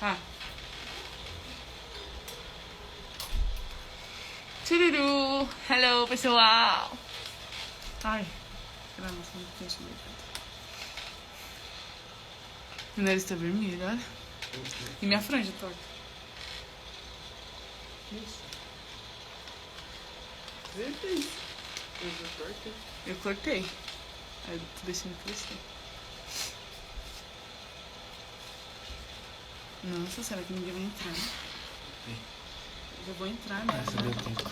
Ah. Tururu! Hello, pessoal! Ai, caramba, não tem chamado. Meu nariz tá vermelho, olha. E minha franja torta. Isso. Você fez. Eu cortei. Eu cortei. Aí eu tô deixando crescer. Nossa, será que ninguém vai entrar? Eu já vou entrar, né? Essa deu tempo.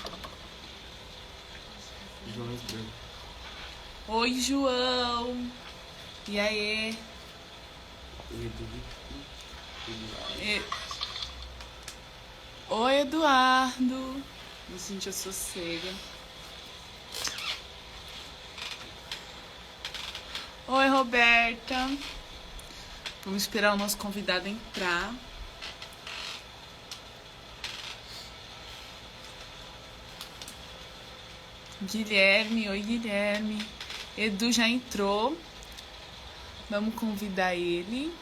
João entrou. Oi, João! E aí? E... Oi, Eduardo! Vou sentir a sossega. Oi, Roberta! Vamos esperar o nosso convidado entrar. Guilherme, oi Guilherme. Edu já entrou. Vamos convidar ele.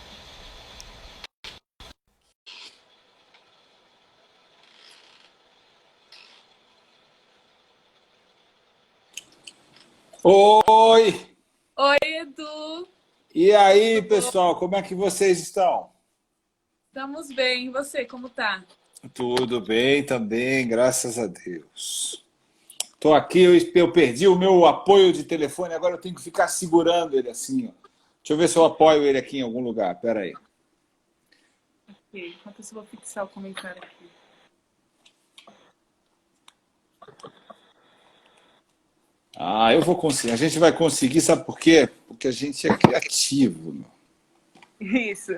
Oi! Oi, Edu. E aí, Tudo bom? pessoal, como é que vocês estão? Estamos bem. E você, como tá? Tudo bem também, graças a Deus. Estou aqui, eu perdi o meu apoio de telefone, agora eu tenho que ficar segurando ele assim, ó. Deixa eu ver se eu apoio ele aqui em algum lugar, pera aí. Ok, enquanto isso eu vou fixar o comentário aqui. Ah, eu vou conseguir, a gente vai conseguir, sabe por quê? Porque a gente é criativo, meu. Isso.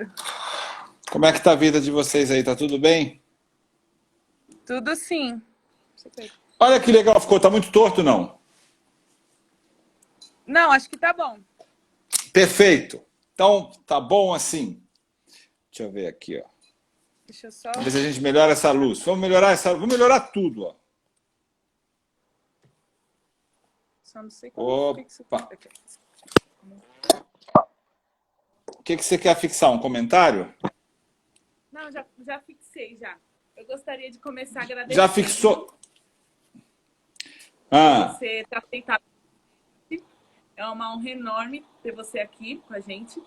Como é que tá a vida de vocês aí, tá tudo bem? Tudo sim. Olha que legal ficou, tá muito torto, não? Não, acho que tá bom. Perfeito. Então, tá bom assim. Deixa eu ver aqui, ó. Deixa eu só... Vamos ver se a gente melhora essa luz. Vamos melhorar essa, vamos melhorar tudo, ó. Só não sei como... O que você Opa. aqui? O que você quer fixar? Um comentário? Não, já fixei, já. Eu gostaria de começar Já agradecendo fixou? por Ah, você ter aceitado. É uma honra enorme ter você aqui com a gente.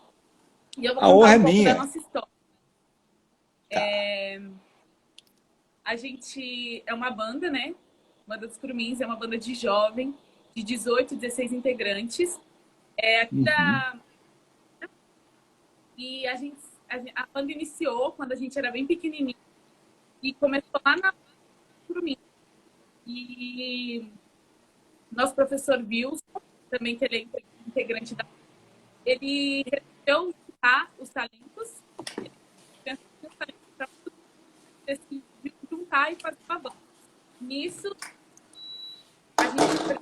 E eu vou a contar honra é um pouco da minha. nossa história. Tá. A gente é uma banda, né? Banda dos Curumins, é uma banda de jovem, de 18, 16 integrantes. É aqui da... E a banda iniciou quando a gente era bem pequenininho e começou lá na Curumins. E nosso professor Wilson, também que ele é integrante da... Ele resolveu juntar os talentos, para decidir juntar e fazer uma banda. Nisso, a gente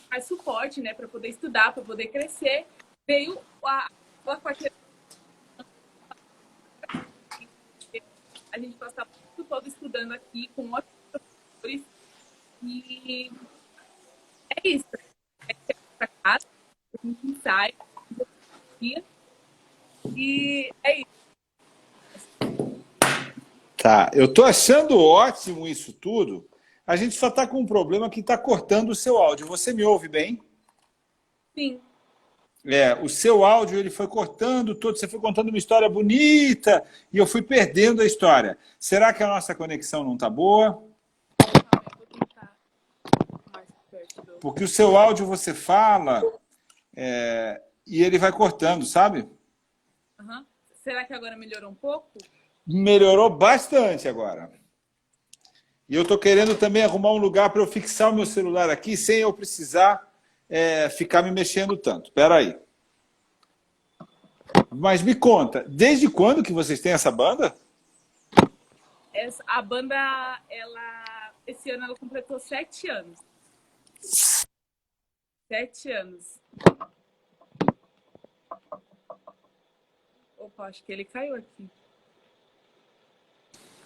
faz suporte, né, para poder estudar, para poder crescer. Veio a quarteira. A gente passava o tempo todo estudando aqui com outros professores. E é isso. É para casa, a gente ensaia, e é isso. Tá. Eu tô achando ótimo isso tudo. A gente só tá com um problema que tá cortando o seu áudio. Você me ouve bem? Sim. É, o seu áudio ele foi cortando todo, você foi contando uma história bonita e eu fui perdendo a história. Será que a nossa conexão não tá boa? Calma, eu vou tentar mais perto do... Porque o seu áudio você fala e ele vai cortando, sabe? Uhum. Será que agora melhorou um pouco? Melhorou bastante agora. E eu estou querendo também arrumar um lugar para eu fixar o meu celular aqui sem eu precisar ficar me mexendo tanto. Espera aí. Mas me conta, desde quando que vocês têm essa banda? A banda, esse ano ela completou 7 anos. 7 anos. Opa, acho que ele caiu aqui.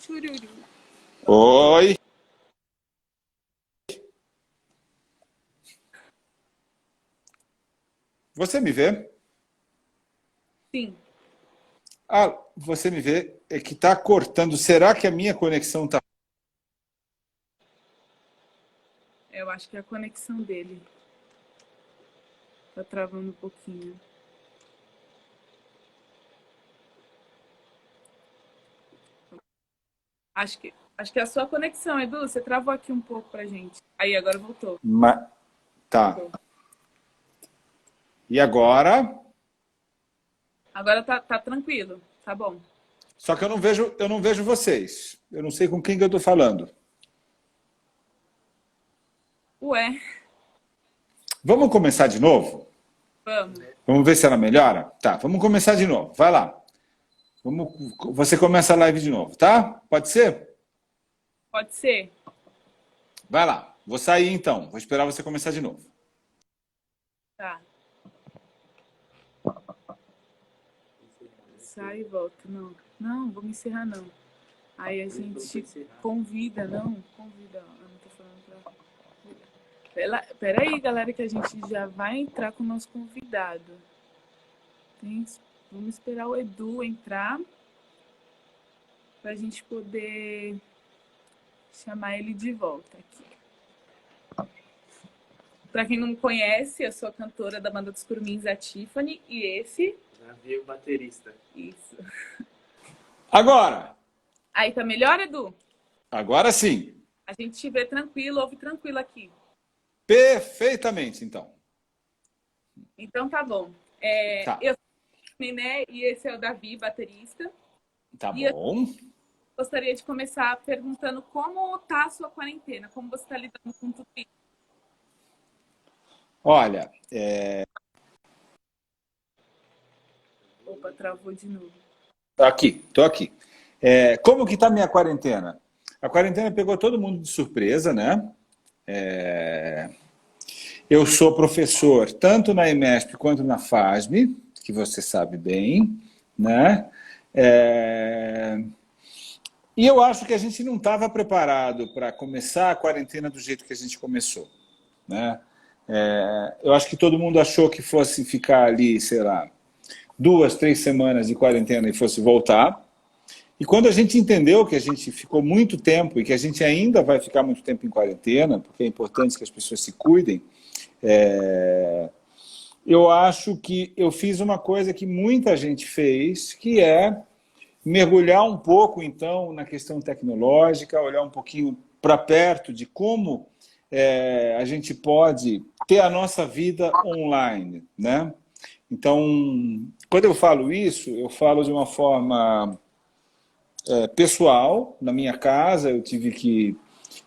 Chururu. Oi. Você me vê? Sim. Ah, você me vê, é que está cortando. Será que a minha conexão está... Eu acho que é a conexão dele. Tá travando um pouquinho. Acho que é a sua conexão, Edu. Você travou aqui um pouco pra gente. Aí, agora voltou. Tá. E agora? Agora tá tranquilo. Tá bom. Só que eu não vejo vocês. Eu não sei com quem que eu estou falando. Ué, Vamos começar de novo? vamos. Vamos ver se ela melhora? Tá, vamos começar de novo. Vai lá. Você começa a live de novo, tá? Pode ser? Pode ser? Vai lá. Vou sair então. Vou esperar você começar de novo. Tá. Sai e volta. Não, não, vamos encerrar não. Aí a gente convida, não? Convida. Eu não tô falando pra... Pera aí, galera, que a gente já vai entrar com o nosso convidado. Vamos esperar o Edu entrar pra gente poder chamar ele de volta aqui. Pra quem não me conhece, eu sou a cantora da banda dos Curumins, a Tiffany, e esse... Davi, o baterista. Isso. Agora! Aí, tá melhor, Edu? Agora sim. A gente te vê tranquilo, ouve tranquilo aqui. Perfeitamente, então. Então tá bom. Tá. Eu sou a Tiffany, né? E esse é o Davi, baterista. Tá E bom. Gostaria de começar perguntando como tá a sua quarentena, como você está lidando com tudo isso. Olha, Opa, travou de novo. tô aqui. Como que tá a minha quarentena? A quarentena pegou todo mundo de surpresa, né? Eu sou professor tanto na EMESP quanto na FASB, que você sabe bem, né? E eu acho que a gente não estava preparado para começar a quarentena do jeito que a gente começou, né? Eu acho que todo mundo achou que fosse ficar ali, sei lá, 2, 3 semanas de quarentena e fosse voltar. E quando a gente entendeu que a gente ficou muito tempo e que a gente ainda vai ficar muito tempo em quarentena, porque é importante que as pessoas se cuidem, eu acho que eu fiz uma coisa que muita gente fez, que é mergulhar um pouco, então, na questão tecnológica, olhar um pouquinho para perto de como a gente pode ter a nossa vida online, né? Então, quando eu falo isso, eu falo de uma forma pessoal. Na minha casa, eu tive que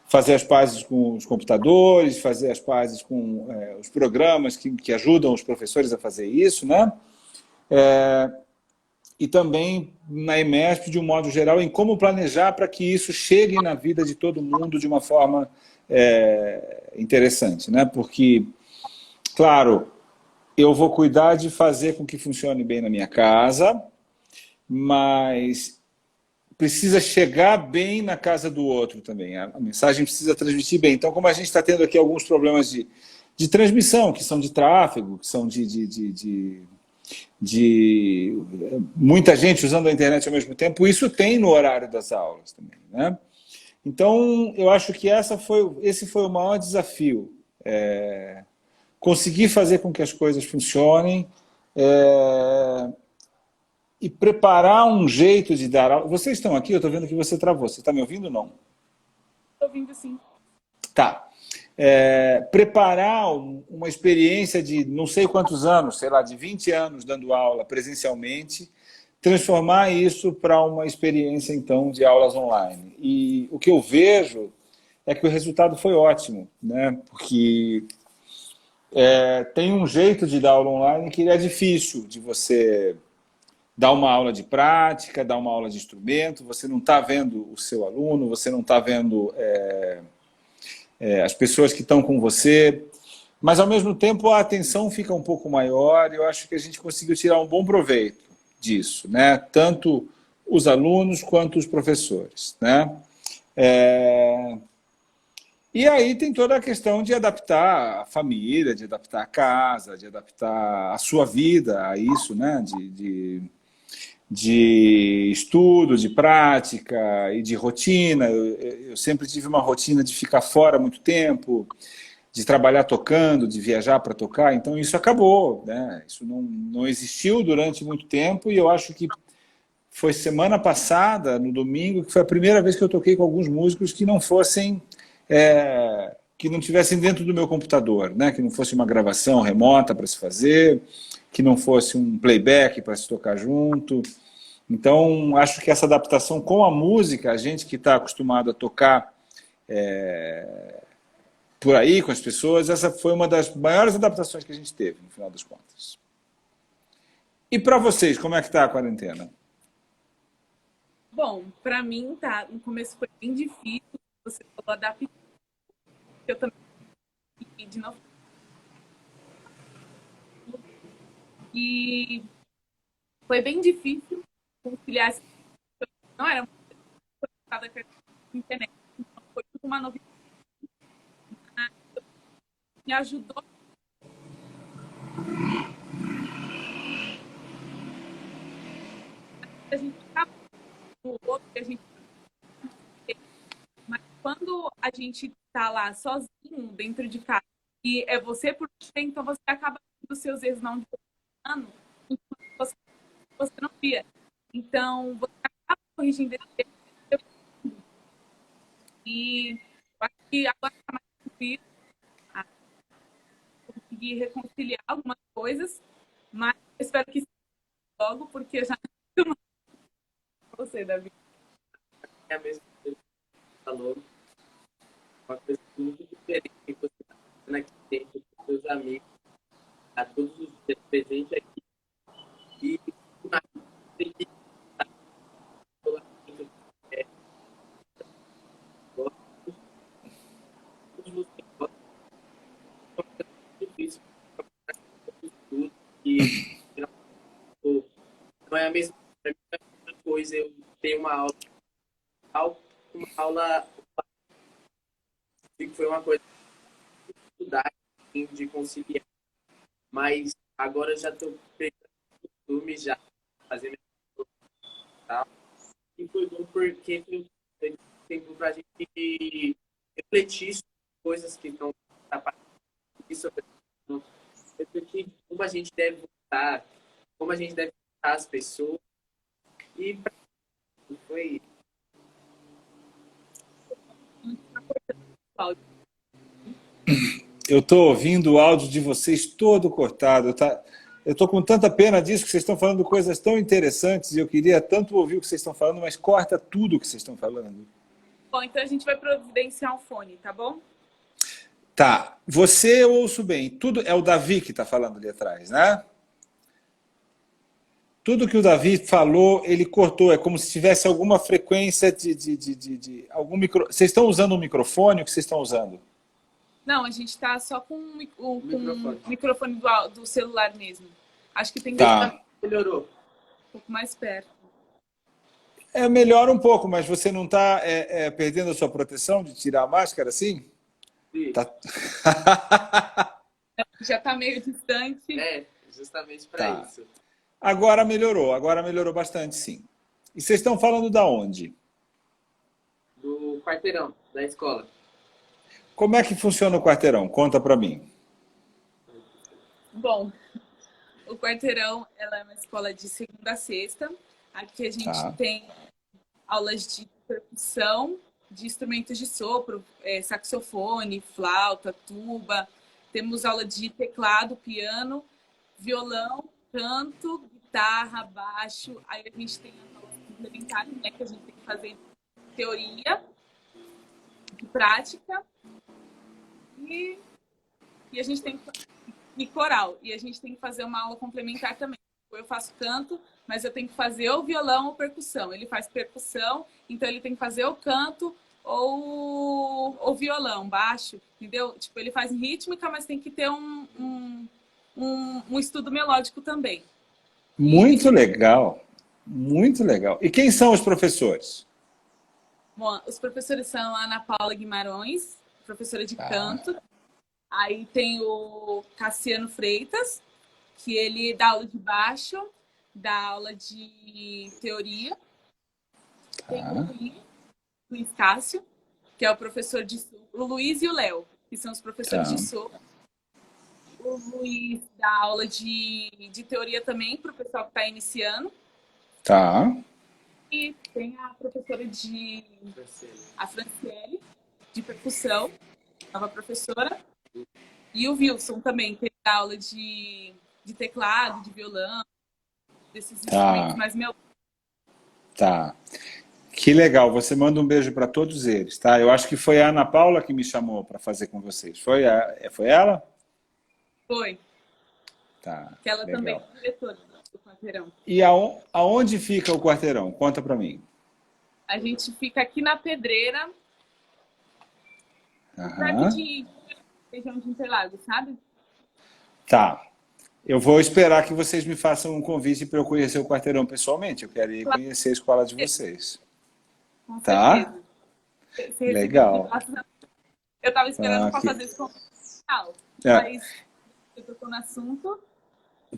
fazer as pazes com os computadores, fazer as pazes com os programas que ajudam os professores a fazer isso, né? E também na EMESP, de um modo geral, em como planejar para que isso chegue na vida de todo mundo de uma forma interessante, né? Porque, claro, eu vou cuidar de fazer com que funcione bem na minha casa, mas precisa chegar bem na casa do outro também. A mensagem precisa transmitir bem. Então, como a gente está tendo aqui alguns problemas de transmissão, que são de tráfego, que são de muita gente usando a internet ao mesmo tempo, isso tem no horário das aulas também, né? Então, eu acho que esse foi o maior desafio. Conseguir fazer com que as coisas funcionem e preparar um jeito de dar aula. Vocês estão aqui? Eu estou vendo que você travou. Você está me ouvindo ou não? Estou ouvindo sim. Tá. Preparar uma experiência de não sei quantos anos, sei lá, de 20 anos dando aula presencialmente, transformar isso para uma experiência, então, de aulas online. E o que eu vejo é que o resultado foi ótimo, né? Porque tem um jeito de dar aula online que é difícil de você dar uma aula de prática, dar uma aula de instrumento, você não está vendo o seu aluno, você não está vendo as pessoas que estão com você, mas ao mesmo tempo a atenção fica um pouco maior e eu acho que a gente conseguiu tirar um bom proveito disso, né? Tanto os alunos quanto os professores, né? E aí tem toda a questão de adaptar a família, de adaptar a casa, de adaptar a sua vida a isso, né? de estudo, de prática e de rotina. Eu sempre tive uma rotina de ficar fora muito tempo, de trabalhar tocando, de viajar para tocar, então isso acabou, né? Isso não existiu durante muito tempo e eu acho que foi semana passada, no domingo, que foi a primeira vez que eu toquei com alguns músicos que não fossem, que não tivessem dentro do meu computador, né? Que não fosse uma gravação remota para se fazer, que não fosse um playback para se tocar junto. Então, acho que essa adaptação com a música, a gente que está acostumado a tocar por aí com as pessoas, essa foi uma das maiores adaptações que a gente teve, no final das contas. E para vocês, como é que está a quarentena? Bom, para mim, tá, no começo foi bem difícil, você falou adaptar, eu também fiquei de novo. E foi bem difícil conciliar essa não era muito conectada com a internet, então foi tudo uma novidade. Me ajudou a gente ficar no outro que a gente mas quando a gente tá lá sozinho dentro de casa e é você por você, então você acaba tendo os seus erros não de ano, você, você não via. Então você acaba corrigindo esse erro e acho que agora está mais difícil conseguir reconciliar algumas coisas, mas eu espero que logo, porque eu já não você, Davi. É a mesma coisa que você falou, uma coisa muito diferente que você está fazendo aqui dentro com seus amigos, a todos os dias presente aqui. E tem que estar é, todos vocês gostam, é uma coisa muito difícil tudo e não é a mesma, pra mim não é a mesma coisa. Eu tenho uma aula que foi uma coisa de dificuldade assim, de conciliar, mas agora eu já estou pegando o costume já fazer minha tal. E foi bom porque foi tempo para a gente refletir sobre coisas que estão sobre refletir como a gente deve votar, como a gente deve tratar as pessoas. E foi Eu estou ouvindo o áudio de vocês todo cortado. Eu estou com tanta pena disso, que vocês estão falando coisas tão interessantes e eu queria tanto ouvir o que vocês estão falando, mas corta tudo o que vocês estão falando. Bom, então a gente vai providenciar um fone, tá bom? Tá, você eu ouço bem. Tudo é o Davi que está falando ali atrás, né? Tudo que o Davi falou, ele cortou. É como se tivesse alguma frequência de algum micro. Vocês estão usando um microfone? O que vocês estão usando? Não, a gente está só com o microfone do celular mesmo. Acho que tem que estar Tá. melhorou. um pouco mais perto. É, melhora um pouco, mas você não está perdendo a sua proteção de tirar a máscara assim? Sim. Tá. Já está meio distante. É, justamente para Tá. isso. Agora melhorou bastante, sim. E vocês estão falando da onde? Do quarteirão da escola. Como é que funciona o quarteirão? Conta para mim. Bom, o Quarteirão ela é uma escola de segunda a sexta. Aqui a gente Tá. tem aulas de percussão, de instrumentos de sopro, saxofone, flauta, tuba. Temos aula de teclado, piano, violão, canto, guitarra, baixo. Aí a gente tem as aulas complementares, né, que a gente tem que fazer teoria e prática. E a gente tem e coral. E a gente tem que fazer uma aula complementar também. Eu faço canto, mas eu tenho que fazer ou violão ou percussão. Ele faz percussão, então ele tem que fazer ou canto ou violão, baixo, entendeu? Tipo, ele faz rítmica, mas tem que ter um estudo melódico também. Muito legal. Muito legal. E quem são os professores? Bom, os professores são a Ana Paula Guimarães, professora de canto. Aí tem o Cassiano Freitas, que ele dá aula de baixo. dá aula de teoria. Tem Tá. o Luiz Cássio, que é o professor de sopro. O Luiz e o Léo, que são os professores Tá. de sopro. O Luiz dá aula de teoria também para o pessoal que está iniciando. Tá. E tem a professora a Franciele, de percussão, nova professora. E o Wilson também, que dá aula de teclado, de violão, desses instrumentos mais melódicos. Tá. Que legal. Você manda um beijo para todos eles, tá? Eu acho que foi a Ana Paula que me chamou para fazer com vocês. Foi ela? Foi. Tá. Que ela legal. também é diretora do quarteirão. E aonde fica o quarteirão? Conta para mim. A gente fica aqui na Pedreira, perto Aham. de região de Interlagos, sabe? Tá. Eu vou esperar que vocês me façam um convite para eu conhecer o quarteirão pessoalmente. Eu quero ir conhecer a escola de vocês. Com Tá? certeza. Você recebeu Legal. Eu estava esperando para que- fazer esse convite, É. mas eu tocou no assunto.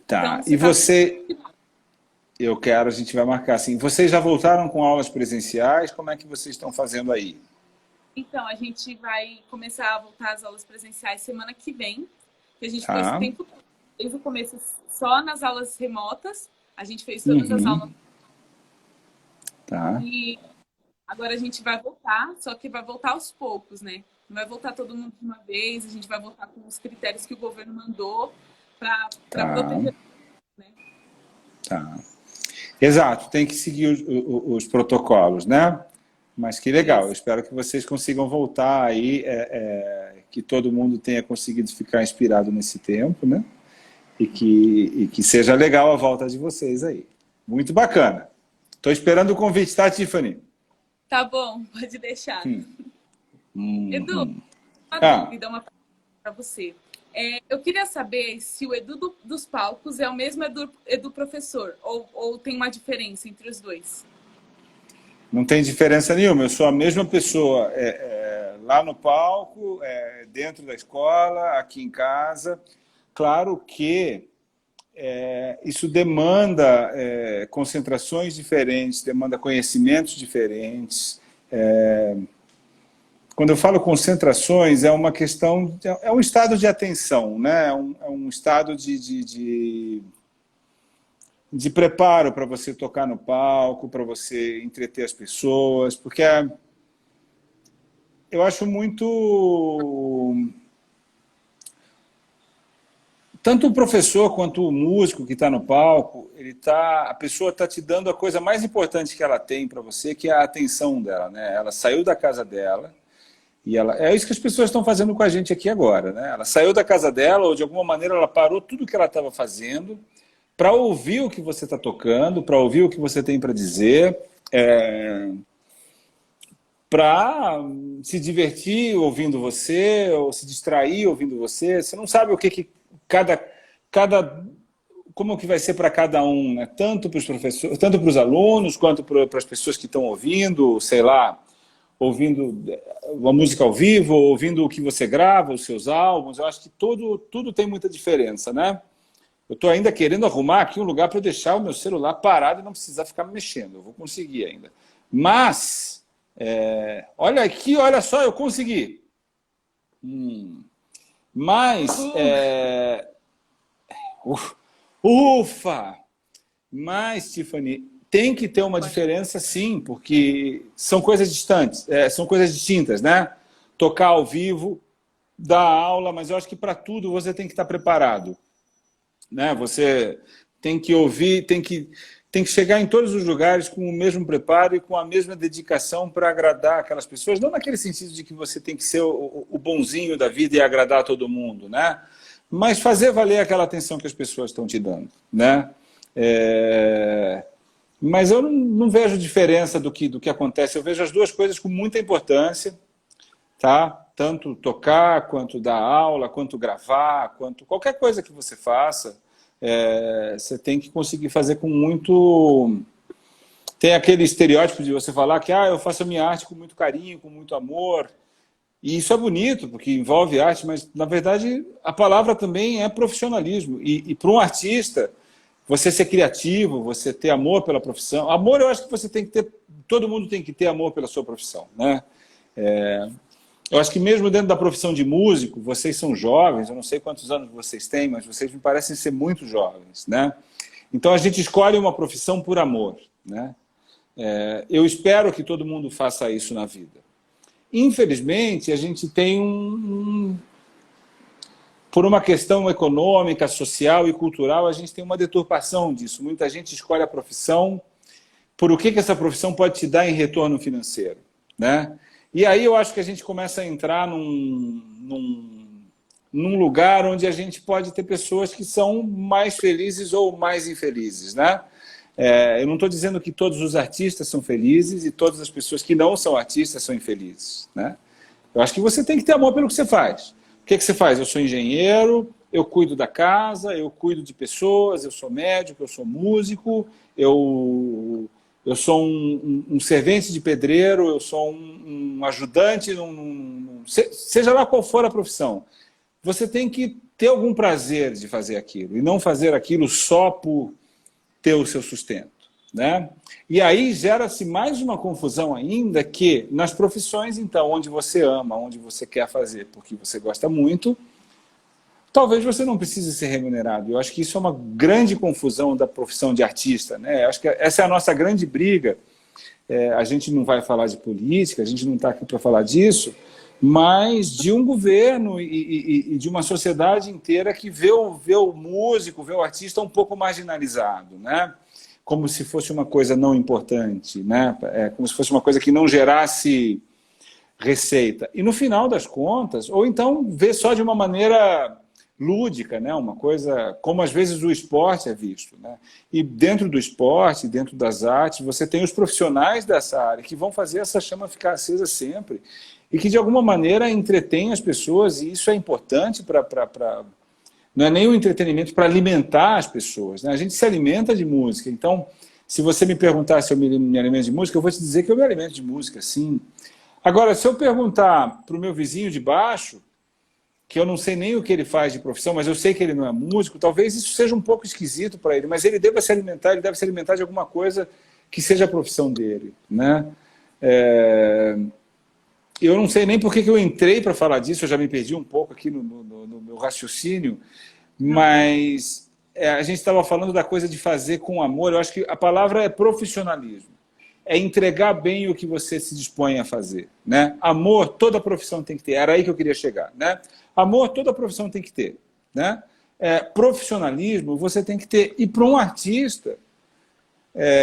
Tá. Então, E tá- você... Eu quero, a gente vai marcar assim. Vocês já voltaram com aulas presenciais? Como é que vocês estão fazendo aí? Então, a gente vai começar a voltar às aulas presenciais semana que vem, que a gente Tá. ficou esse tempo todo, desde o começo só nas aulas remotas. A gente fez todas as aulas Tá. e agora a gente vai voltar, só que vai voltar aos poucos, né? Não vai voltar todo mundo de uma vez, a gente vai voltar com os critérios que o governo mandou para Tá. proteger, né? Tá. Exato, tem que seguir os protocolos, né? Mas que legal, eu espero que vocês consigam voltar aí, que todo mundo tenha conseguido ficar inspirado nesse tempo, né? E que seja legal a volta de vocês aí. Muito bacana. Estou esperando o convite, tá, Tiffany? Tá bom, pode deixar. Edu, Ah. uma dúvida, uma pergunta para você. Eu queria saber se o Edu dos palcos é o mesmo Edu professor, ou tem uma diferença entre os dois. Não tem diferença nenhuma, eu sou a mesma pessoa lá no palco, dentro da escola, aqui em casa. Claro que isso demanda concentrações diferentes, demanda conhecimentos diferentes. Quando eu falo concentrações, é uma questão, é um estado de atenção, né? É um estado de preparo para você tocar no palco, para você entreter as pessoas, porque eu acho muito... Tanto o professor quanto o músico que está no palco, a pessoa está te dando a coisa mais importante que ela tem para você, que é a atenção dela, né? Ela saiu da casa dela, e é isso que as pessoas estão fazendo com a gente aqui agora, né? Ela saiu da casa dela, ou de alguma maneira ela parou tudo que ela estava fazendo para ouvir o que você está tocando, para ouvir o que você tem para dizer, para se divertir ouvindo você, ou se distrair ouvindo você. Você não sabe o que como que vai ser para cada um, né? Tanto para os professores, tanto para os alunos, quanto para as pessoas que estão ouvindo, sei lá, ouvindo uma música ao vivo, ouvindo o que você grava, os seus álbuns. Eu acho que tudo tem muita diferença, né? Eu estou ainda querendo arrumar aqui um lugar para eu deixar o meu celular parado e não precisar ficar mexendo. Eu vou conseguir ainda. Mas, olha aqui, olha só, eu consegui. Mas, ufa! Mas, Tiffany, tem que ter uma diferença, sim, porque são coisas distantes, são coisas distintas, né? Tocar ao vivo, dar aula, mas eu acho que para tudo você tem que estar preparado, né? Você tem que ouvir, tem que chegar em todos os lugares com o mesmo preparo e com a mesma dedicação para agradar aquelas pessoas, não naquele sentido de que você tem que ser o bonzinho da vida e agradar a todo mundo, né? Mas fazer valer aquela atenção que as pessoas estão te dando, né? Mas eu não vejo diferença do que acontece. Eu vejo as duas coisas com muita importância, tá? Tanto tocar, quanto dar aula, quanto gravar, quanto qualquer coisa que você faça, você tem que conseguir fazer com muito... Tem aquele estereótipo de você falar que eu faço a minha arte com muito carinho, com muito amor. E isso é bonito, porque envolve arte, mas, na verdade, a palavra também é profissionalismo. E para um artista... você ser criativo, você ter amor pela profissão. Amor, eu acho que você tem que ter, todo mundo tem que ter amor pela sua profissão, né? Eu acho que mesmo dentro da profissão de músico, vocês são jovens, eu não sei quantos anos vocês têm, mas vocês me parecem ser muito jovens, né? Então a gente escolhe uma profissão por amor, né? Eu espero que todo mundo faça isso na vida. Infelizmente, a gente tem por uma questão econômica, social e cultural, a gente tem uma deturpação disso. Muita gente escolhe a profissão por o que essa profissão pode te dar em retorno financeiro, né? E aí eu acho que a gente começa a entrar num lugar onde a gente pode ter pessoas que são mais felizes ou mais infelizes, né? Eu não estou dizendo que todos os artistas são felizes e todas as pessoas que não são artistas são infelizes, né? Eu acho que você tem que ter amor pelo que você faz. O que você faz? Eu sou engenheiro, eu cuido da casa, eu cuido de pessoas, eu sou médico, eu sou músico, eu sou um servente de pedreiro, eu sou um ajudante, seja lá qual for a profissão. Você tem que ter algum prazer de fazer aquilo, e não fazer aquilo só por ter o seu sustento, né? E aí gera-se mais uma confusão ainda, que nas profissões, então, onde você ama, onde você quer fazer porque você gosta muito, talvez você não precise ser remunerado. Eu acho que isso é uma grande confusão da profissão de artista, né? Eu acho que essa é a nossa grande briga. A gente não vai falar de política, a gente não está aqui para falar disso, mas de um governo e de uma sociedade inteira que vê o músico, vê o artista um pouco marginalizado, né? Como se fosse uma coisa não importante, né? Como se fosse uma coisa que não gerasse receita. E no final das contas, ou então vê só de uma maneira lúdica, né? Uma coisa como às vezes o esporte é visto, né? E dentro do esporte, dentro das artes, você tem os profissionais dessa área que vão fazer essa chama ficar acesa sempre e que de alguma maneira entretêm as pessoas, e isso é importante para não é nem um entretenimento para alimentar as pessoas, né? A gente se alimenta de música. Então, se você me perguntar se eu me alimento de música, eu vou te dizer que eu me alimento de música, sim. Agora, se eu perguntar para o meu vizinho de baixo, que eu não sei nem o que ele faz de profissão, mas eu sei que ele não é músico, talvez isso seja um pouco esquisito para ele, mas ele deve se alimentar de alguma coisa que seja a profissão dele, né? Eu não sei nem por que eu entrei para falar disso, eu já me perdi um pouco aqui no meu raciocínio, mas a gente estava falando da coisa de fazer com amor. Eu acho que a palavra é profissionalismo, é entregar bem o que você se dispõe a fazer, né? Amor, toda profissão tem que ter, era aí que eu queria chegar, né? Amor, toda profissão tem que ter, né? Profissionalismo você tem que ter, e para um artista,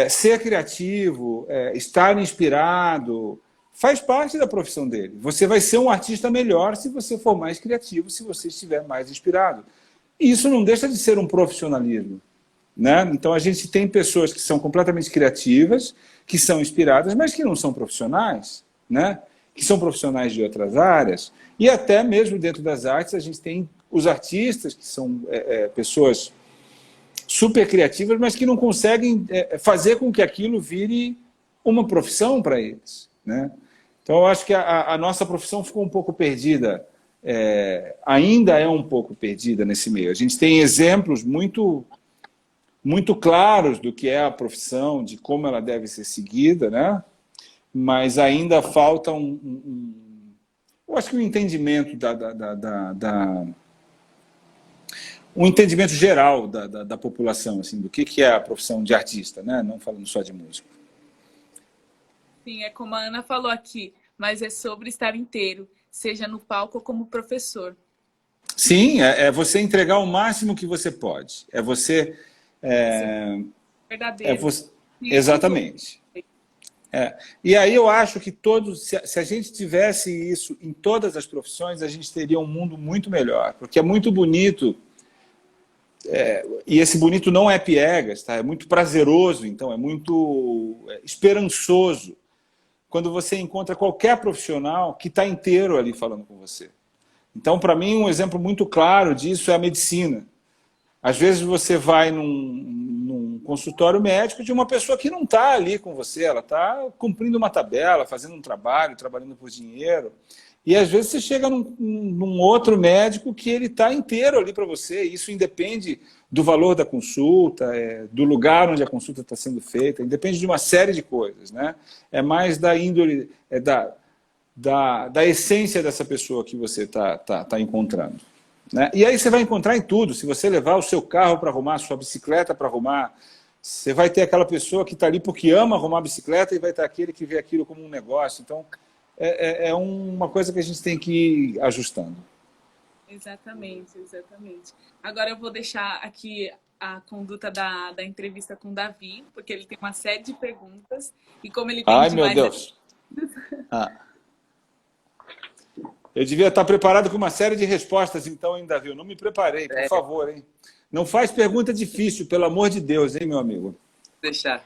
ser criativo, estar inspirado, faz parte da profissão dele. Você vai ser um artista melhor se você for mais criativo, se você estiver mais inspirado. E isso não deixa de ser um profissionalismo, né? Então a gente tem pessoas que são completamente criativas, que são inspiradas, mas que não são profissionais, né? Que são profissionais de outras áreas. E até mesmo dentro das artes a gente tem os artistas, que são pessoas super criativas, mas que não conseguem fazer com que aquilo vire uma profissão para eles, né? Então, eu acho que a nossa profissão ficou um pouco perdida, ainda é um pouco perdida nesse meio. A gente tem exemplos muito, muito claros do que é a profissão, de como ela deve ser seguida, né? Mas ainda falta eu acho que um entendimento um entendimento geral da população, assim, do que é a profissão de artista, né? Não falando só de músico. Sim, é como a Ana falou aqui, mas é sobre estar inteiro, seja no palco ou como professor. Sim, é você entregar o máximo que você pode. É você... verdadeiro. Exatamente. E aí eu acho que se a gente tivesse isso em todas as profissões, a gente teria um mundo muito melhor, porque é muito bonito, e esse bonito não é piegas, tá? É muito prazeroso, então é muito esperançoso quando você encontra qualquer profissional que está inteiro ali falando com você. Então, para mim, um exemplo muito claro disso é a medicina. Às vezes você vai num consultório médico de uma pessoa que não está ali com você, ela está cumprindo uma tabela, fazendo um trabalho, trabalhando por dinheiro. E às vezes você chega num outro médico que ele está inteiro ali para você. Isso independe do valor da consulta, do lugar onde a consulta está sendo feita, depende de uma série de coisas, né? É mais da índole, da essência dessa pessoa que você tá encontrando, né? E aí você vai encontrar em tudo. Se você levar o seu carro para arrumar, a sua bicicleta para arrumar, você vai ter aquela pessoa que está ali porque ama arrumar a bicicleta e vai ter aquele que vê aquilo como um negócio. Então, é uma coisa que a gente tem que ir ajustando. Exatamente, exatamente. Agora eu vou deixar aqui a conduta da entrevista com o Davi, porque ele tem uma série de perguntas. E como ele tem Ai, demais... meu Deus! Eu devia estar preparado com uma série de respostas, então, hein, Davi? Eu não me preparei, por favor, hein? Não faz pergunta difícil, pelo amor de Deus, hein, meu amigo? Vou deixar.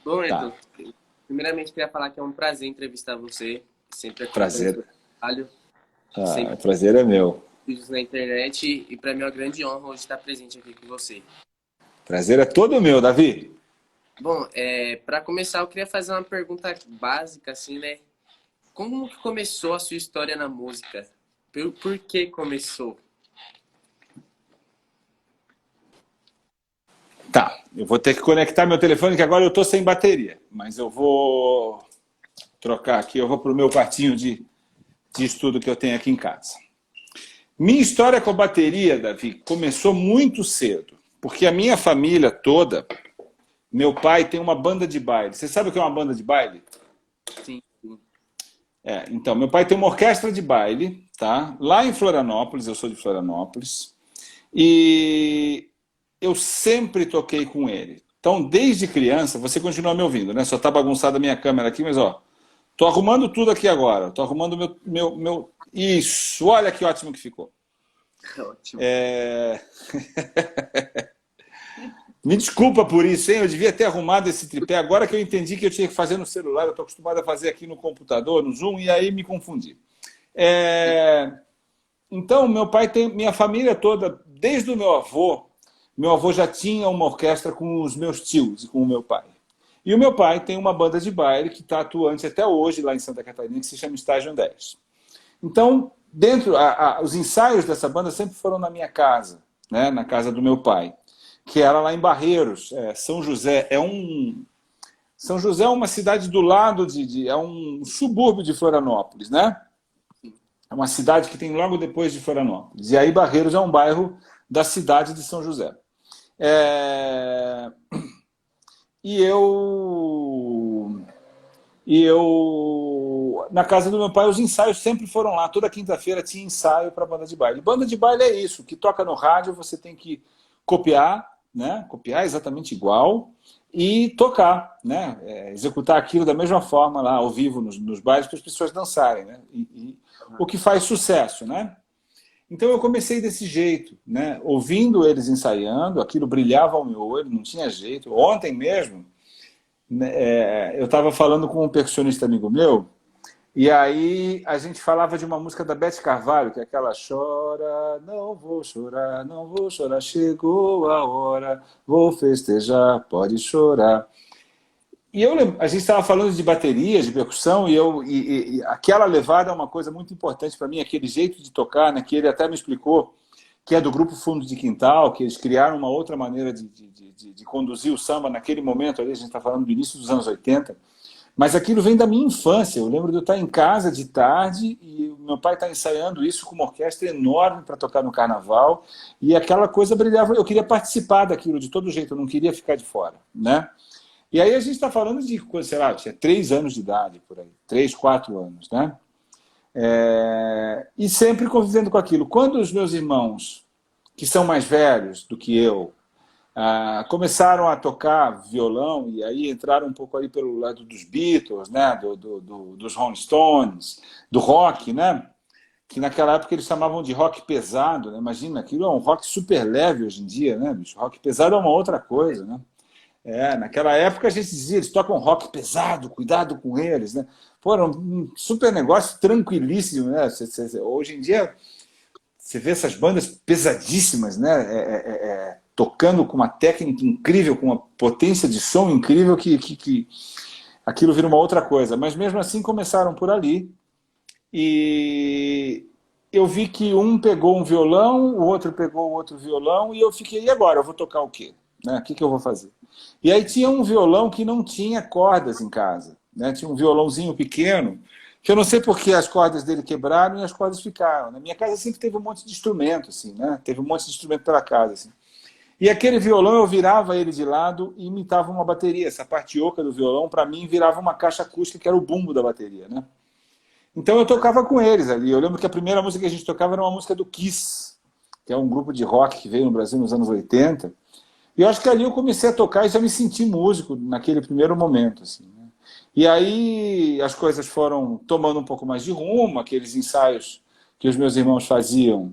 Bom, Tá. Edu, primeiramente queria falar que é um prazer entrevistar você. Sempre Prazer. Trabalho, O prazer é meu. vídeos na internet e para mim é uma grande honra hoje estar presente aqui com você. Prazer é todo meu, Davi. Bom, para começar eu queria fazer uma pergunta básica, assim, né? Como que começou a sua história na música? Por que começou? Tá, eu vou ter que conectar meu telefone, que agora eu estou sem bateria. Mas eu vou trocar aqui, eu vou para o meu quartinho de estudo que eu tenho aqui em casa. Minha história com a bateria, Davi, começou muito cedo. Porque a minha família toda, meu pai tem uma banda de baile. Você sabe o que é uma banda de baile? Sim. Então, meu pai tem uma orquestra de baile, tá? Lá em Florianópolis, eu sou de Florianópolis, e eu sempre toquei com ele. Então, desde criança, você continua me ouvindo, né? Só tá bagunçada a minha câmera aqui, mas ó, tô arrumando tudo aqui agora. Tô arrumando meu... Isso, olha que ótimo que ficou. Ótimo. Me desculpa por isso, hein? Eu devia ter arrumado esse tripé. Agora que eu entendi que eu tinha que fazer no celular, eu estou acostumado a fazer aqui no computador, no Zoom, e aí me confundi. Então, meu pai tem... Minha família toda, desde o meu avô já tinha uma orquestra com os meus tios e com o meu pai. E o meu pai tem uma banda de baile que está atuante até hoje lá em Santa Catarina, que se chama Estágio 10. Então, os ensaios dessa banda sempre foram na minha casa, né? Na casa do meu pai, que era lá em Barreiros, São José. São José é uma cidade do lado é um subúrbio de Florianópolis, né? É uma cidade que tem logo depois de Florianópolis. E aí Barreiros é um bairro da cidade de São José. E eu, na casa do meu pai, os ensaios sempre foram lá. Toda quinta-feira tinha ensaio para banda de baile. Banda de baile é isso, que toca no rádio, você tem que copiar, né? Copiar exatamente igual e tocar, né? Executar aquilo da mesma forma lá ao vivo nos bailes para as pessoas dançarem, né? O que faz sucesso, né? Então eu comecei desse jeito, né? Ouvindo eles ensaiando, aquilo brilhava ao meu olho, não tinha jeito. Ontem mesmo, eu estava falando com um percussionista amigo meu, e aí a gente falava de uma música da Beth Carvalho, que é aquela chora, não vou chorar, chegou a hora, vou festejar, pode chorar. E a gente estava falando de baterias, de percussão, e aquela levada é uma coisa muito importante para mim, aquele jeito de tocar, né, que ele até me explicou, que é do grupo Fundo de Quintal, que eles criaram uma outra maneira de conduzir o samba naquele momento, ali a gente está falando do início dos anos 80, mas aquilo vem da minha infância. Eu lembro de eu estar em casa de tarde e o meu pai está ensaiando isso com uma orquestra enorme para tocar no carnaval, e aquela coisa brilhava, eu queria participar daquilo de todo jeito, eu não queria ficar de fora, né? E aí a gente está falando de coisa, sei lá, eu tinha 3 anos de idade, por aí, 3, 4 anos, né? E sempre convivendo com aquilo. Quando os meus irmãos, que são mais velhos do que eu, começaram a tocar violão, e aí entraram um pouco ali pelo lado dos Beatles, né? Dos Rolling Stones, do rock, né? Que naquela época eles chamavam de rock pesado, né? Imagina, aquilo é um rock super leve hoje em dia, né, bicho? Rock pesado é uma outra coisa, né? Naquela época a gente dizia, eles tocam rock pesado, cuidado com eles, né? Pô, era um super negócio tranquilíssimo, né? Hoje em dia você vê essas bandas pesadíssimas, né? Tocando com uma técnica incrível, com uma potência de som incrível, que aquilo vira uma outra coisa. Mas mesmo assim começaram por ali. E eu vi que um pegou um violão, o outro pegou o outro violão, e eu fiquei, e agora? Eu vou tocar o quê? Né? O que eu vou fazer? E aí tinha um violão que não tinha cordas em casa. Né? Tinha um violãozinho pequeno, que eu não sei por que as cordas dele quebraram e as cordas ficaram. Na minha casa sempre teve um monte de instrumento, assim, né? Teve um monte de instrumento pela casa, assim. E aquele violão eu virava ele de lado e imitava uma bateria. Essa parte oca do violão, para mim, virava uma caixa acústica que era o bumbo da bateria, né? Então eu tocava com eles ali. Eu lembro que a primeira música que a gente tocava era uma música do Kiss, que é um grupo de rock que veio no Brasil nos anos 80. E eu acho que ali eu comecei a tocar e já me senti músico naquele primeiro momento, assim, né? E aí as coisas foram tomando um pouco mais de rumo, aqueles ensaios que os meus irmãos faziam.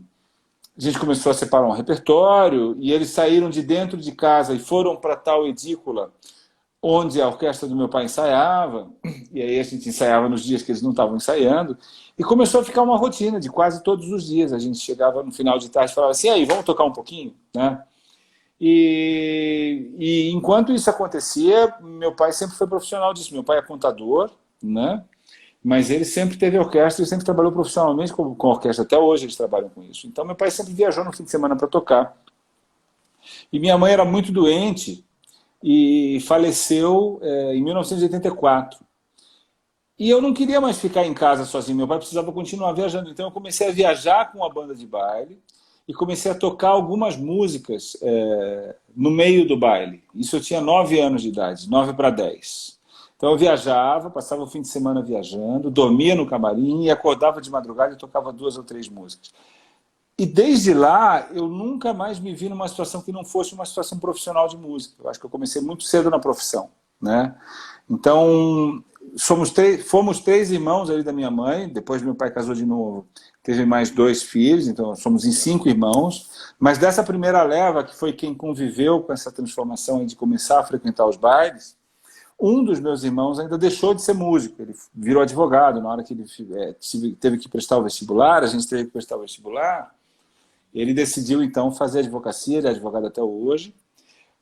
A gente começou a separar um repertório e eles saíram de dentro de casa e foram para tal edícula onde a orquestra do meu pai ensaiava, e aí a gente ensaiava nos dias que eles não estavam ensaiando, e começou a ficar uma rotina de quase todos os dias. A gente chegava no final de tarde e falava assim, aí, vamos tocar um pouquinho? Né? E enquanto isso acontecia, meu pai sempre foi profissional disso. Meu pai é contador, né? Mas ele sempre teve orquestra e sempre trabalhou profissionalmente com orquestra. Até hoje eles trabalham com isso. Então meu pai sempre viajou no fim de semana para tocar. E minha mãe era muito doente e faleceu em 1984. E eu não queria mais ficar em casa sozinho. Meu pai precisava continuar viajando. Então eu comecei a viajar com a banda de baile e comecei a tocar algumas músicas no meio do baile. Isso eu tinha 9 anos de idade, 9 para 10. Então eu viajava, passava o fim de semana viajando, dormia no camarim e acordava de madrugada e tocava 2 ou 3 músicas. E desde lá eu nunca mais me vi numa situação que não fosse uma situação profissional de música. Eu acho que eu comecei muito cedo na profissão, né? Então fomos 3 irmãos ali da minha mãe, depois meu pai casou de novo, teve mais 2 filhos, então somos em 5 irmãos, mas dessa primeira leva, que foi quem conviveu com essa transformação de começar a frequentar os bailes, um dos meus irmãos ainda deixou de ser músico, ele virou advogado. Na hora que ele teve que prestar o vestibular, a gente teve que prestar o vestibular, ele decidiu então fazer advocacia, ele é advogado até hoje,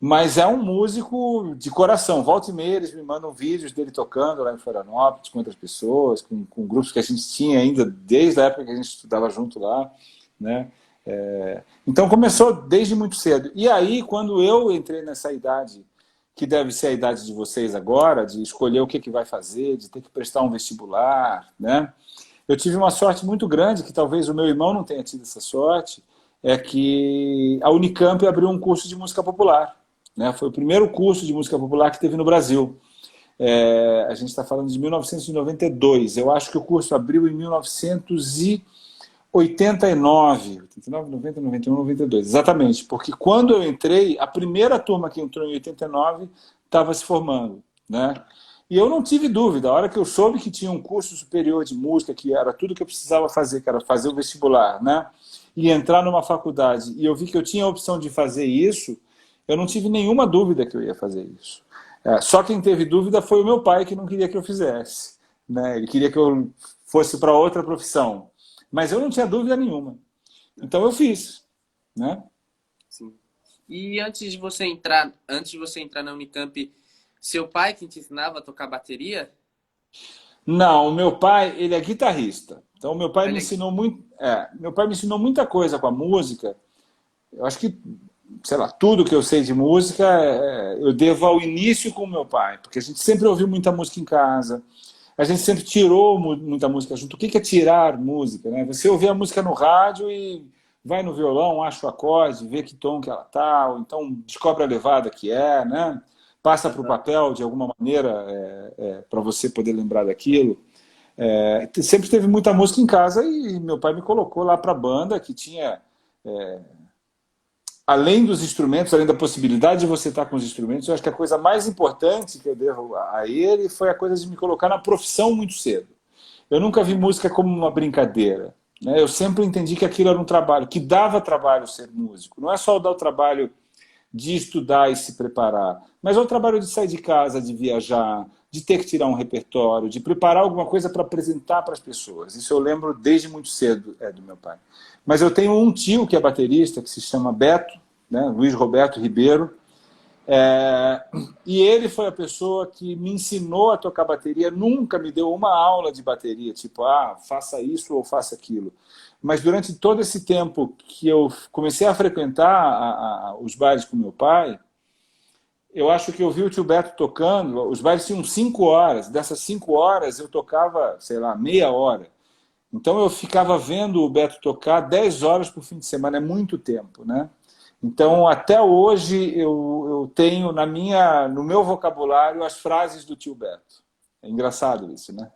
mas é um músico de coração. Volta e meia eles me mandam vídeos dele tocando lá em Florianópolis com outras pessoas, com grupos que a gente tinha ainda desde a época que a gente estudava junto lá, né? Então começou desde muito cedo. E aí, quando eu entrei nessa idade, que deve ser a idade de vocês agora, de escolher o que vai fazer, de ter que prestar um vestibular, né? Eu tive uma sorte muito grande, que talvez o meu irmão não tenha tido essa sorte, é que a Unicamp abriu um curso de música popular, né? Foi o primeiro curso de música popular que teve no Brasil. A gente está falando de 1992. Eu acho que o curso abriu em 1989, 90, 91, 92. Exatamente, porque quando eu entrei, a primeira turma que entrou em 89 estava se formando, né? E eu não tive dúvida, a hora que eu soube que tinha um curso superior de música, que era tudo que eu precisava fazer, que era fazer o vestibular, né? E entrar numa faculdade, e eu vi que eu tinha a opção de fazer isso, eu não tive nenhuma dúvida que eu ia fazer isso. Só quem teve dúvida foi o meu pai, que não queria que eu fizesse, né? Ele queria que eu fosse para outra profissão. Mas eu não tinha dúvida nenhuma. Então eu fiz, né? Sim. E antes de você entrar na Unicamp, seu pai que te ensinava a tocar bateria? Não, o meu pai, ele é guitarrista. Então meu pai me ensinou muito, meu pai me ensinou muita coisa com a música. Eu acho que, sei lá, tudo que eu sei de música, eu devo ao início com o meu pai, porque a gente sempre ouviu muita música em casa. A gente sempre tirou muita música junto. O que é tirar música, né? Você ouvir a música no rádio e vai no violão, acha o acorde, vê que tom que ela tá, ou então descobre a levada que é, né? Passa para o papel de alguma maneira para você poder lembrar daquilo. Sempre teve muita música em casa e meu pai me colocou lá para a banda, que tinha... além dos instrumentos, além da possibilidade de você estar com os instrumentos, eu acho que a coisa mais importante que eu devo a ele foi a coisa de me colocar na profissão muito cedo. Eu nunca vi música como uma brincadeira, né? Eu sempre entendi que aquilo era um trabalho, que dava trabalho ser músico. Não é só dar o trabalho de estudar e se preparar, mas é o trabalho de sair de casa, de viajar, de ter que tirar um repertório, de preparar alguma coisa para apresentar para as pessoas. Isso eu lembro desde muito cedo do meu pai. Mas eu tenho um tio que é baterista, que se chama Beto, né, Luiz Roberto Ribeiro, e ele foi a pessoa que me ensinou a tocar bateria, nunca me deu uma aula de bateria, tipo, faça isso ou faça aquilo. Mas durante todo esse tempo que eu comecei a frequentar os bailes com meu pai, eu acho que eu vi o tio Beto tocando, os bailes tinham 5 horas, dessas 5 horas eu tocava, sei lá, meia hora. Então eu ficava vendo o Beto tocar 10 horas por fim de semana, é muito tempo, né? Então até hoje eu tenho no meu vocabulário as frases do tio Beto. É engraçado isso, né?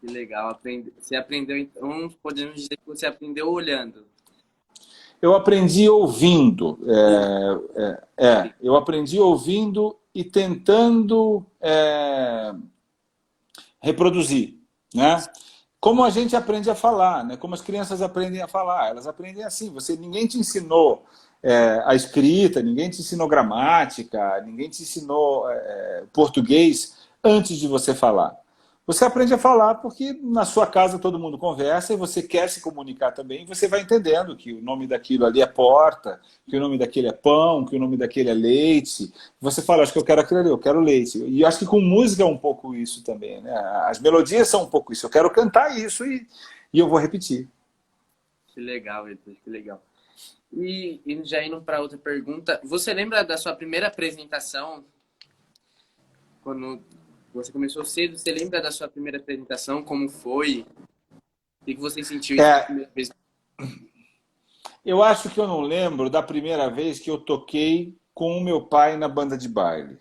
Que legal. Você aprendeu, então, podemos dizer que você aprendeu olhando. Eu aprendi ouvindo. Eu aprendi ouvindo e tentando reproduzir, né? Como a gente aprende a falar, né? Como as crianças aprendem a falar. Elas aprendem assim. Ninguém te ensinou a escrita, ninguém te ensinou gramática, ninguém te ensinou português antes de você falar. Você aprende a falar porque na sua casa todo mundo conversa e você quer se comunicar também. E você vai entendendo que o nome daquilo ali é porta, que o nome daquele é pão, que o nome daquele é leite. Você fala, acho que eu quero aquilo ali, eu quero leite. E acho que com música é um pouco isso também, né? As melodias são um pouco isso. Eu quero cantar isso e eu vou repetir. Que legal, Heitor, que legal. E já indo para outra pergunta, você lembra da sua primeira apresentação? Quando você começou cedo, você lembra da sua primeira apresentação? Como foi? O que você sentiu isso primeira vez? Eu acho que eu não lembro da primeira vez que eu toquei com o meu pai na banda de baile.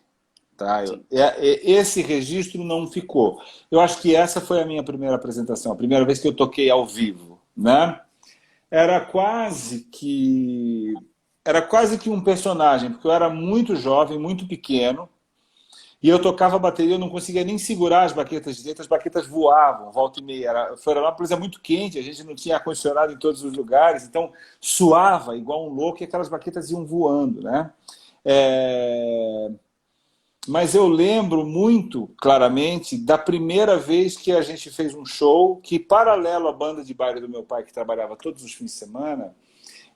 Tá? Esse registro não ficou. Eu acho que essa foi a minha primeira apresentação, a primeira vez que eu toquei ao vivo, né? Era quase que um personagem, porque eu era muito jovem, muito pequeno, e eu tocava bateria, eu não conseguia nem segurar as baquetas de dentro, as baquetas voavam, volta e meia. Florianópolis é muito quente, a gente não tinha ar-condicionado em todos os lugares, então suava igual um louco e aquelas baquetas iam voando, né? Mas eu lembro muito claramente da primeira vez que a gente fez um show que, paralelo à banda de baile do meu pai, que trabalhava todos os fins de semana,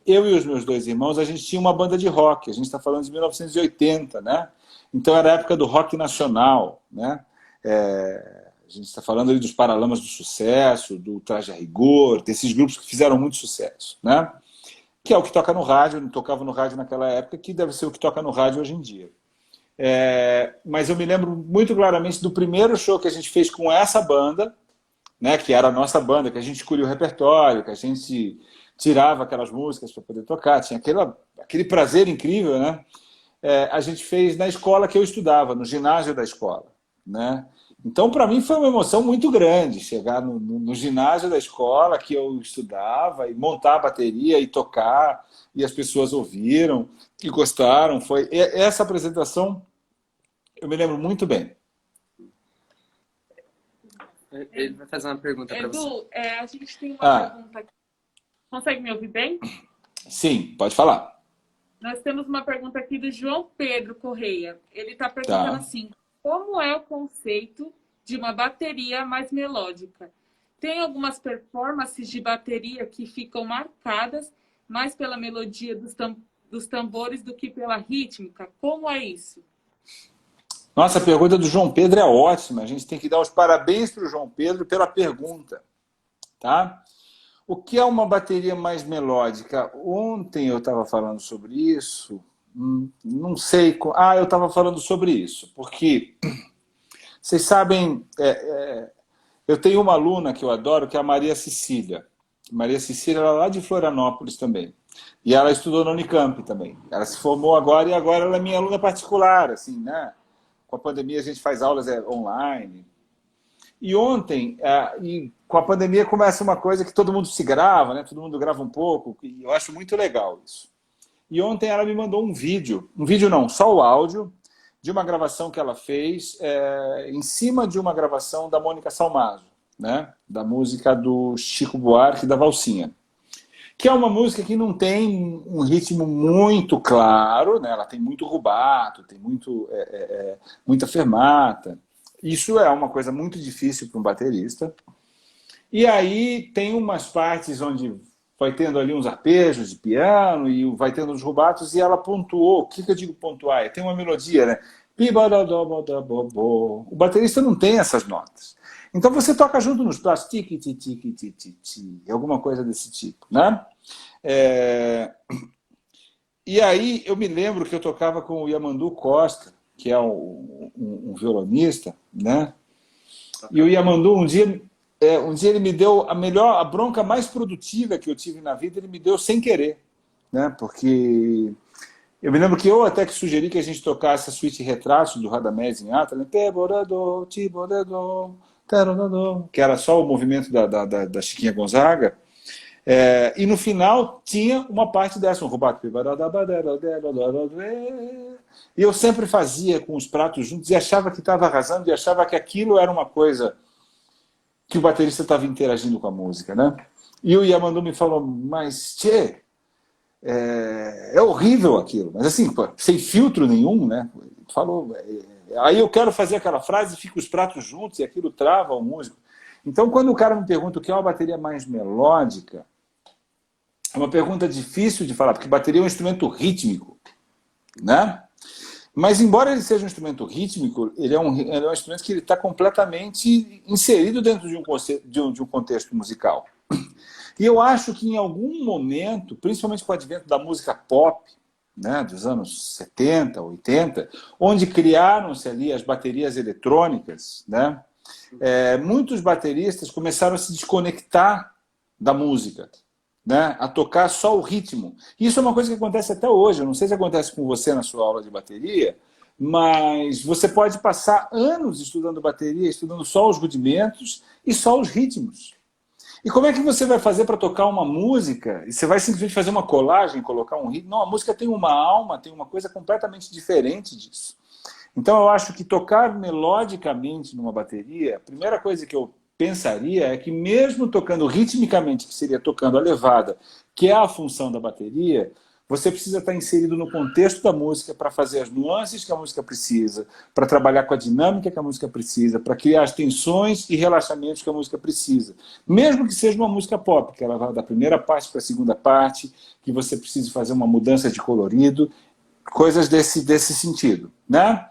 eu e os meus 2 irmãos, a gente tinha uma banda de rock. A gente está falando de 1980, né? Então era a época do rock nacional, né? A gente está falando ali dos Paralamas do Sucesso, do Traje a Rigor, desses grupos que fizeram muito sucesso, né? Que é o que toca no rádio, não tocava no rádio naquela época, que deve ser o que toca no rádio hoje em dia. Mas eu me lembro muito claramente do primeiro show que a gente fez com essa banda, né? Que era a nossa banda, que a gente escolhia o repertório, que a gente tirava aquelas músicas para poder tocar, tinha aquele prazer incrível, né? A gente fez na escola que eu estudava, no ginásio da escola, né? Então, para mim, foi uma emoção muito grande chegar no ginásio da escola que eu estudava e montar a bateria e tocar, e as pessoas ouviram e gostaram. Essa apresentação eu me lembro muito bem. Ele vai fazer uma pergunta para você. Edu, a gente tem uma pergunta aqui. Consegue me ouvir bem? Sim, pode falar. Nós temos uma pergunta aqui do João Pedro Correia. Ele está perguntando assim, como é o conceito de uma bateria mais melódica? Tem algumas performances de bateria que ficam marcadas mais pela melodia dos tambores do que pela rítmica. Como é isso? Nossa, a pergunta do João Pedro é ótima. A gente tem que dar os parabéns para o João Pedro pela pergunta. Tá? O que é uma bateria mais melódica? Ontem eu estava falando sobre isso. Não sei. Eu estava falando sobre isso. Porque, vocês sabem, eu tenho uma aluna que eu adoro, que é a Maria Cecília. Maria Cecília era lá de Florianópolis também. E ela estudou na Unicamp também. Ela se formou agora e agora ela é minha aluna particular, assim, né? Com a pandemia a gente faz aulas online. E ontem, com a pandemia começa uma coisa que todo mundo se grava, né? Todo mundo grava um pouco, e eu acho muito legal isso. E ontem ela me mandou um vídeo não, só o áudio, de uma gravação que ela fez em cima de uma gravação da Mônica Salmazo, né? Da música do Chico Buarque, da Valsinha. Que é uma música que não tem um ritmo muito claro, né? Ela tem muito rubato, tem muita fermata. Isso é uma coisa muito difícil para um baterista. E aí tem umas partes onde vai tendo ali uns arpejos de piano e vai tendo uns rubatos, e ela pontuou. O que eu digo pontuar? Tem uma melodia, né? Pi-ba-da-da-ba-da-ba-bo. O baterista não tem essas notas. Então você toca junto nos pratos, tique, tique, tique, tique, tique, alguma coisa desse tipo, né? É, E aí eu me lembro que eu tocava com o Yamandu Costa, que é um violonista, né? E o Yamandu um dia ele me deu a bronca mais produtiva que eu tive na vida, ele me deu sem querer, né? Porque eu me lembro que eu até que sugeri que a gente tocasse a suíte Retratos do Radamés em Ata, né? Que era só o movimento da Chiquinha Gonzaga. E no final tinha uma parte dessa, um rubato. E eu sempre fazia com os pratos juntos e achava que estava arrasando e achava que aquilo era uma coisa que o baterista estava interagindo com a música, né? E o Yamandu me falou, mas tchê, é horrível aquilo. Mas assim, pô, sem filtro nenhum, né? Falou, aí eu quero fazer aquela frase, fica os pratos juntos e aquilo trava o músico. Então, quando o cara me pergunta o que é uma bateria mais melódica, é uma pergunta difícil de falar, porque bateria é um instrumento rítmico, né? Mas, embora ele seja um instrumento rítmico, ele é um instrumento que está completamente inserido dentro de um contexto musical. E eu acho que, em algum momento, principalmente com o advento da música pop, né, dos anos 70, 80, onde criaram-se ali as baterias eletrônicas, né, muitos bateristas começaram a se desconectar da música, né, a tocar só o ritmo. Isso é uma coisa que acontece até hoje. Eu não sei se acontece com você na sua aula de bateria, mas você pode passar anos estudando bateria, estudando só os rudimentos e só os ritmos. E como é que você vai fazer para tocar uma música? E você vai simplesmente fazer uma colagem, colocar um ritmo? Não, a música tem uma alma, tem uma coisa completamente diferente disso. Então eu acho que tocar melodicamente numa bateria, a primeira coisa que eu pensaria é que mesmo tocando ritmicamente, que seria tocando a levada, que é a função da bateria, você precisa estar inserido no contexto da música para fazer as nuances que a música precisa, para trabalhar com a dinâmica que a música precisa, para criar as tensões e relaxamentos que a música precisa. Mesmo que seja uma música pop, que ela vai da primeira parte para a segunda parte, que você precise fazer uma mudança de colorido, coisas desse sentido, né?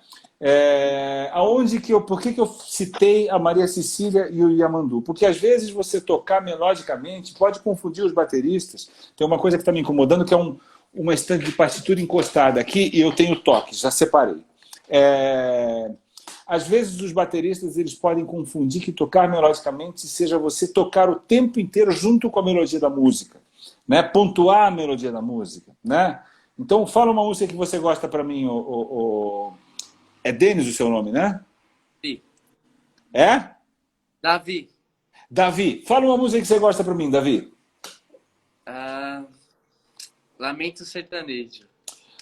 Por que eu citei a Maria Cecília e o Yamandu? Porque às vezes você tocar melodicamente pode confundir os bateristas. Tem uma coisa que está me incomodando, que é uma estante de partitura encostada aqui e eu tenho toques, já separei. Às vezes os bateristas eles podem confundir que tocar melodicamente seja você tocar o tempo inteiro junto com a melodia da música, né? Pontuar a melodia da música, né? Então fala uma música que você gosta para mim, É Denis o seu nome, né? Sim. É? Davi. Davi. Fala uma música que você gosta para mim, Davi. Lamento Sertanejo.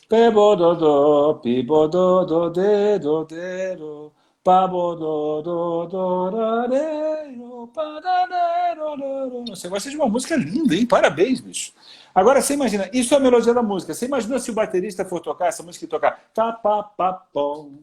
Pebododô, pibododô, dedo, dedo, pabododô, rareiro, padareiro. Você gosta de uma música linda, hein? Parabéns, bicho. Agora, você imagina, isso é a melodia da música. Você imagina se o baterista for tocar essa música e tocar ta-pa-pa-pom,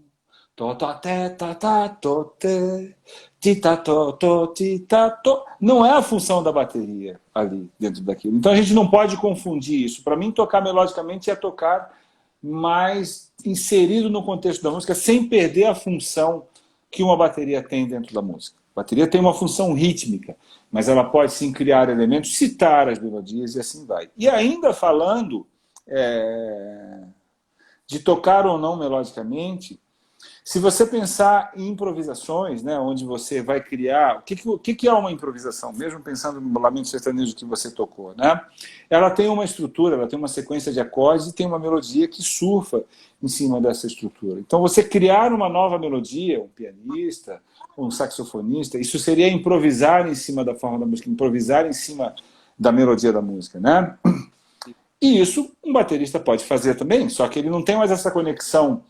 to-to-te-ta-ta-to-te, ti-ta-to-to-ti-ta-to. Não é a função da bateria ali dentro daquilo. Então a gente não pode confundir isso. Para mim, tocar melodicamente é tocar mais inserido no contexto da música, sem perder a função que uma bateria tem dentro da música. A bateria tem uma função rítmica, mas ela pode sim criar elementos, citar as melodias e assim vai. E ainda falando de tocar ou não melodicamente, se você pensar em improvisações, né, onde você vai criar... O que é uma improvisação? Mesmo pensando no Lamento Sertanejo que você tocou, né? Ela tem uma estrutura, ela tem uma sequência de acordes e tem uma melodia que surfa em cima dessa estrutura. Então, você criar uma nova melodia, um pianista, um saxofonista, isso seria improvisar em cima da forma da música, improvisar em cima da melodia da música, né? E isso um baterista pode fazer também, só que ele não tem mais essa conexão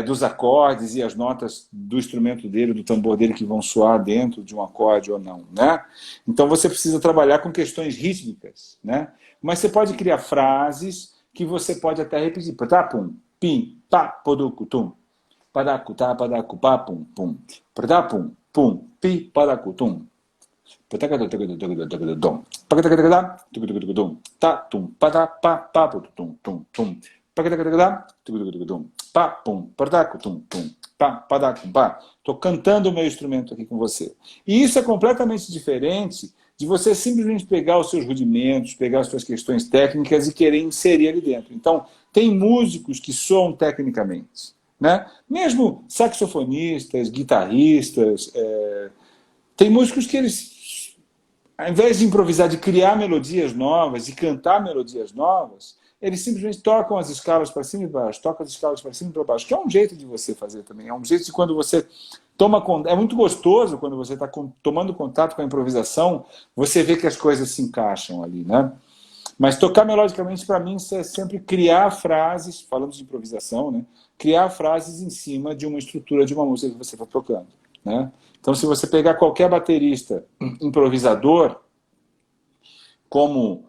dos acordes e as notas do instrumento dele, do tambor dele que vão soar dentro de um acorde ou não, né? Então você precisa trabalhar com questões rítmicas, né? Mas você pode criar frases que você pode até repetir. Patapum, pim, pá, poducutum. Padacutá, padacupá, pum, pum. Patapum, pum, pi, padacutum. Tatum, padapá, paputum, tum, tum. pá, pum, padaco, tum, tum, pá, padaco, pá. Estou cantando o meu instrumento aqui com você. E isso é completamente diferente de você simplesmente pegar os seus rudimentos, pegar as suas questões técnicas e querer inserir ali dentro. Então, tem músicos que soam tecnicamente, né? Mesmo saxofonistas, guitarristas, tem músicos que eles, ao invés de improvisar, de criar melodias novas, de cantar melodias novas, eles simplesmente tocam as escalas para cima e para baixo, tocam as escalas para cima e para baixo, que é um jeito de você fazer também. É um jeito de quando você toma contato. É muito gostoso quando você está tomando contato com a improvisação, você vê que as coisas se encaixam ali, né? Mas tocar melodicamente, para mim, é sempre criar frases, falando de improvisação, né? Criar frases em cima de uma estrutura de uma música que você está tocando, né? Então, se você pegar qualquer baterista improvisador, como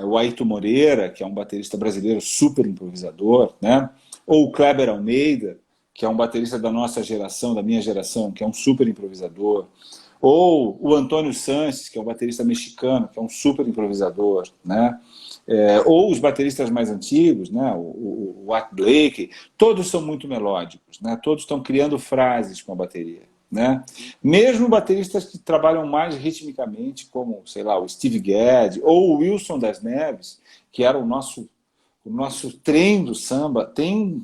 o Aito Moreira, que é um baterista brasileiro super improvisador, né? Ou o Kleber Almeida, que é um baterista da nossa geração, da minha geração, que é um super improvisador, ou o Antônio Sanches, que é um baterista mexicano, que é um super improvisador, né? Ou os bateristas mais antigos, né? O Art Blakey, todos são muito melódicos, né? Todos estão criando frases com a bateria, né? Mesmo bateristas que trabalham mais ritmicamente, como, sei lá, o Steve Gadd ou o Wilson das Neves, que era o nosso trem do samba, tem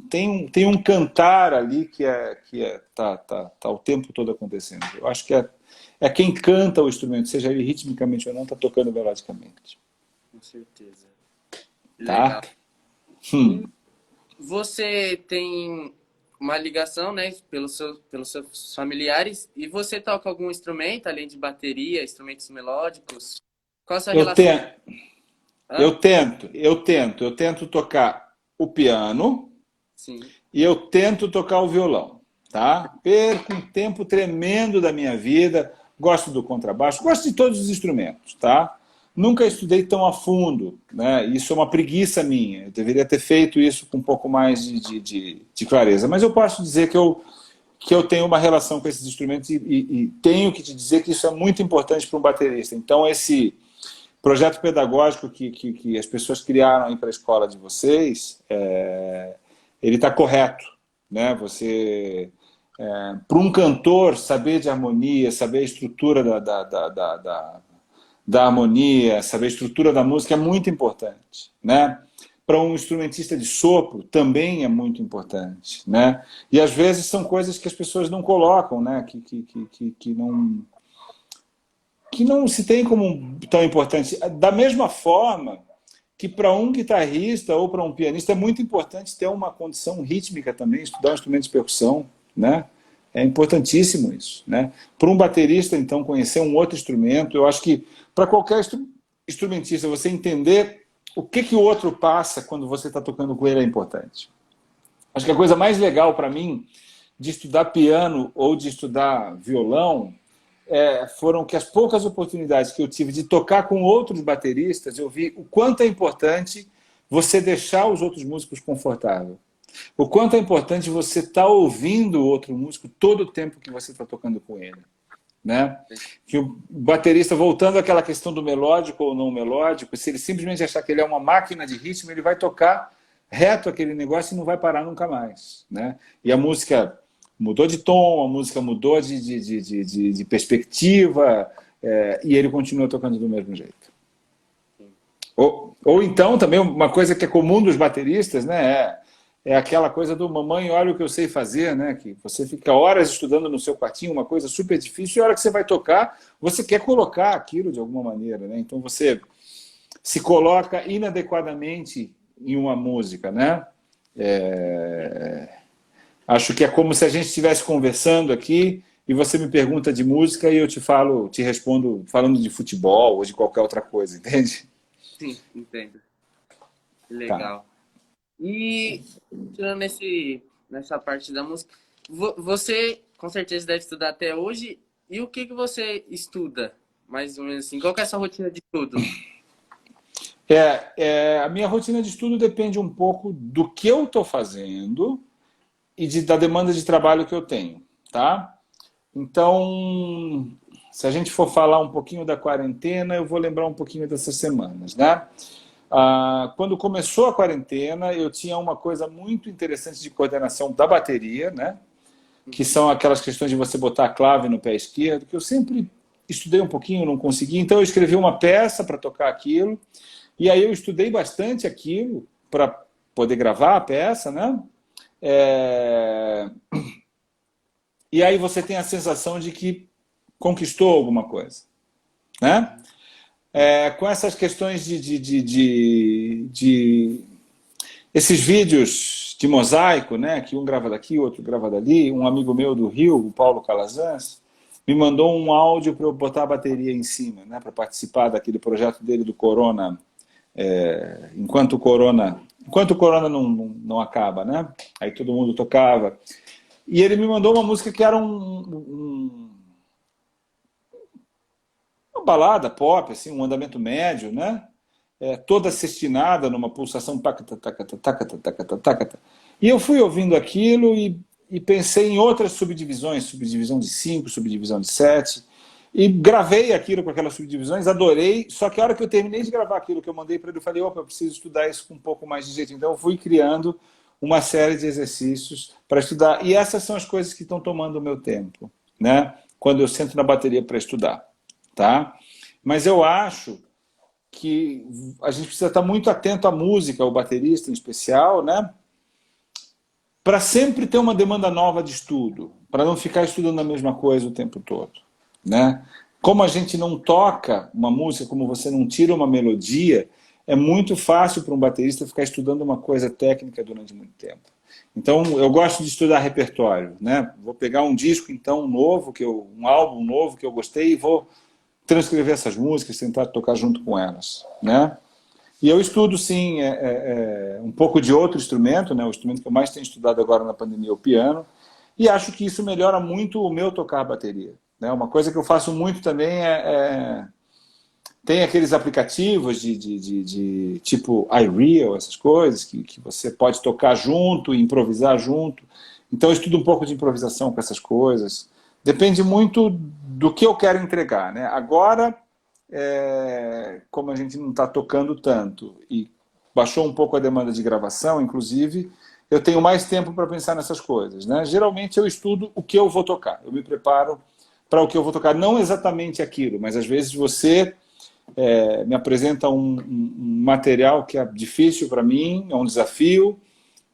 um cantar ali que tá o tempo todo acontecendo. Eu acho que é quem canta o instrumento, seja ele ritmicamente ou não, está tocando melodicamente. Com certeza. Tá? Legal. Você tem uma ligação, né, pelos seus familiares, e você toca algum instrumento, além de bateria, instrumentos melódicos? Qual a sua relação? Eu tento tocar o piano. Sim. E eu tento tocar o violão, tá? Perco um tempo tremendo da minha vida, gosto do contrabaixo, gosto de todos os instrumentos, tá? Nunca estudei tão a fundo, né? Isso é uma preguiça minha. Eu deveria ter feito isso com um pouco mais de clareza. Mas eu posso dizer que eu tenho uma relação com esses instrumentos e tenho que te dizer que isso é muito importante para um baterista. Então, esse projeto pedagógico que as pessoas criaram aí para a escola de vocês, ele está correto, né? Você, para um cantor, saber de harmonia, saber a estrutura da harmonia, saber a estrutura da música é muito importante, né? Para um instrumentista de sopro também é muito importante, né? E às vezes são coisas que as pessoas não colocam, né? Que não se tem como tão importante. Da mesma forma que para um guitarrista ou para um pianista é muito importante ter uma condição rítmica também, estudar um instrumento de percussão, né? É importantíssimo isso, né? Para um baterista, então, conhecer um outro instrumento, eu acho que para qualquer instrumentista, você entender o que o outro passa quando você está tocando com ele é importante. Acho que a coisa mais legal para mim de estudar piano ou de estudar violão foram que as poucas oportunidades que eu tive de tocar com outros bateristas, eu vi o quanto é importante você deixar os outros músicos confortáveis. O quanto é importante você estar ouvindo o outro músico todo o tempo que você está tocando com ele, né? Que o baterista, voltando àquela questão do melódico ou não melódico, se ele simplesmente achar que ele é uma máquina de ritmo, ele vai tocar reto aquele negócio e não vai parar nunca mais, né? E a música mudou de tom, a música mudou de perspectiva, e ele continua tocando do mesmo jeito. Ou então, também, uma coisa que é comum dos bateristas, né, é aquela coisa do mamãe, olha o que eu sei fazer, né, que você fica horas estudando no seu quartinho, uma coisa super difícil, e a hora que você vai tocar, você quer colocar aquilo de alguma maneira, né? Então você se coloca inadequadamente em uma música, né? Acho que é como se a gente estivesse conversando aqui e você me pergunta de música e eu te respondo falando de futebol ou de qualquer outra coisa, entende? Sim, entendo. Legal. Tá. E, tirando nessa parte da música, você com certeza deve estudar até hoje. E o que você estuda? Mais ou menos assim, qual que é a sua rotina de estudo? A minha rotina de estudo depende um pouco do que eu estou fazendo e da demanda de trabalho que eu tenho, tá? Então, se a gente for falar um pouquinho da quarentena, eu vou lembrar um pouquinho dessas semanas, né? Quando começou a quarentena, eu tinha uma coisa muito interessante de coordenação da bateria, né? Que são aquelas questões de você botar a clave no pé esquerdo, que eu sempre estudei um pouquinho, não consegui. Então eu escrevi uma peça para tocar aquilo, e aí eu estudei bastante aquilo para poder gravar a peça, né? É... E aí você tem a sensação de que conquistou alguma coisa, né? Com essas questões de esses vídeos de mosaico, né, que um grava daqui, outro grava dali, um amigo meu do Rio, o Paulo Calazans, me mandou um áudio para eu botar a bateria em cima, né, para participar daquele projeto dele do Corona, enquanto o Corona não acaba, né? Aí todo mundo tocava. E ele me mandou uma música que era uma balada pop, assim, um andamento médio, né? Toda cestinada numa pulsação tacata, tacata, tacata, tacata, tacata. E eu fui ouvindo aquilo e pensei em outras subdivisões, subdivisão de 5, subdivisão de 7, e gravei aquilo com aquelas subdivisões, adorei, só que a hora que eu terminei de gravar aquilo que eu mandei para ele, eu falei, opa, eu preciso estudar isso com um pouco mais de jeito. Então eu fui criando uma série de exercícios para estudar. E essas são as coisas que estão tomando o meu tempo, né? Quando eu sento na bateria para estudar, tá? Mas eu acho que a gente precisa estar muito atento à música, ao baterista em especial, né? Para sempre ter uma demanda nova de estudo, para não ficar estudando a mesma coisa o tempo todo, né? Como a gente não toca uma música, como você não tira uma melodia, é muito fácil para um baterista ficar estudando uma coisa técnica durante muito tempo. Então, eu gosto de estudar repertório, né? Vou pegar um disco, então, novo, um álbum novo que eu gostei e vou transcrever essas músicas, tentar tocar junto com elas, né? E eu estudo, sim, um pouco de outro instrumento, né? O instrumento que eu mais tenho estudado agora na pandemia é o piano, e acho que isso melhora muito o meu tocar a bateria, né? Uma coisa que eu faço muito também tem aqueles aplicativos de tipo iReal, essas coisas, que você pode tocar junto, improvisar junto. Então eu estudo um pouco de improvisação com essas coisas. Depende muito do que eu quero entregar, né? Agora, como a gente não está tocando tanto e baixou um pouco a demanda de gravação, inclusive, eu tenho mais tempo para pensar nessas coisas, né? Geralmente eu estudo o que eu vou tocar, eu me preparo para o que eu vou tocar, não exatamente aquilo, mas às vezes você me apresenta um material que é difícil para mim, é um desafio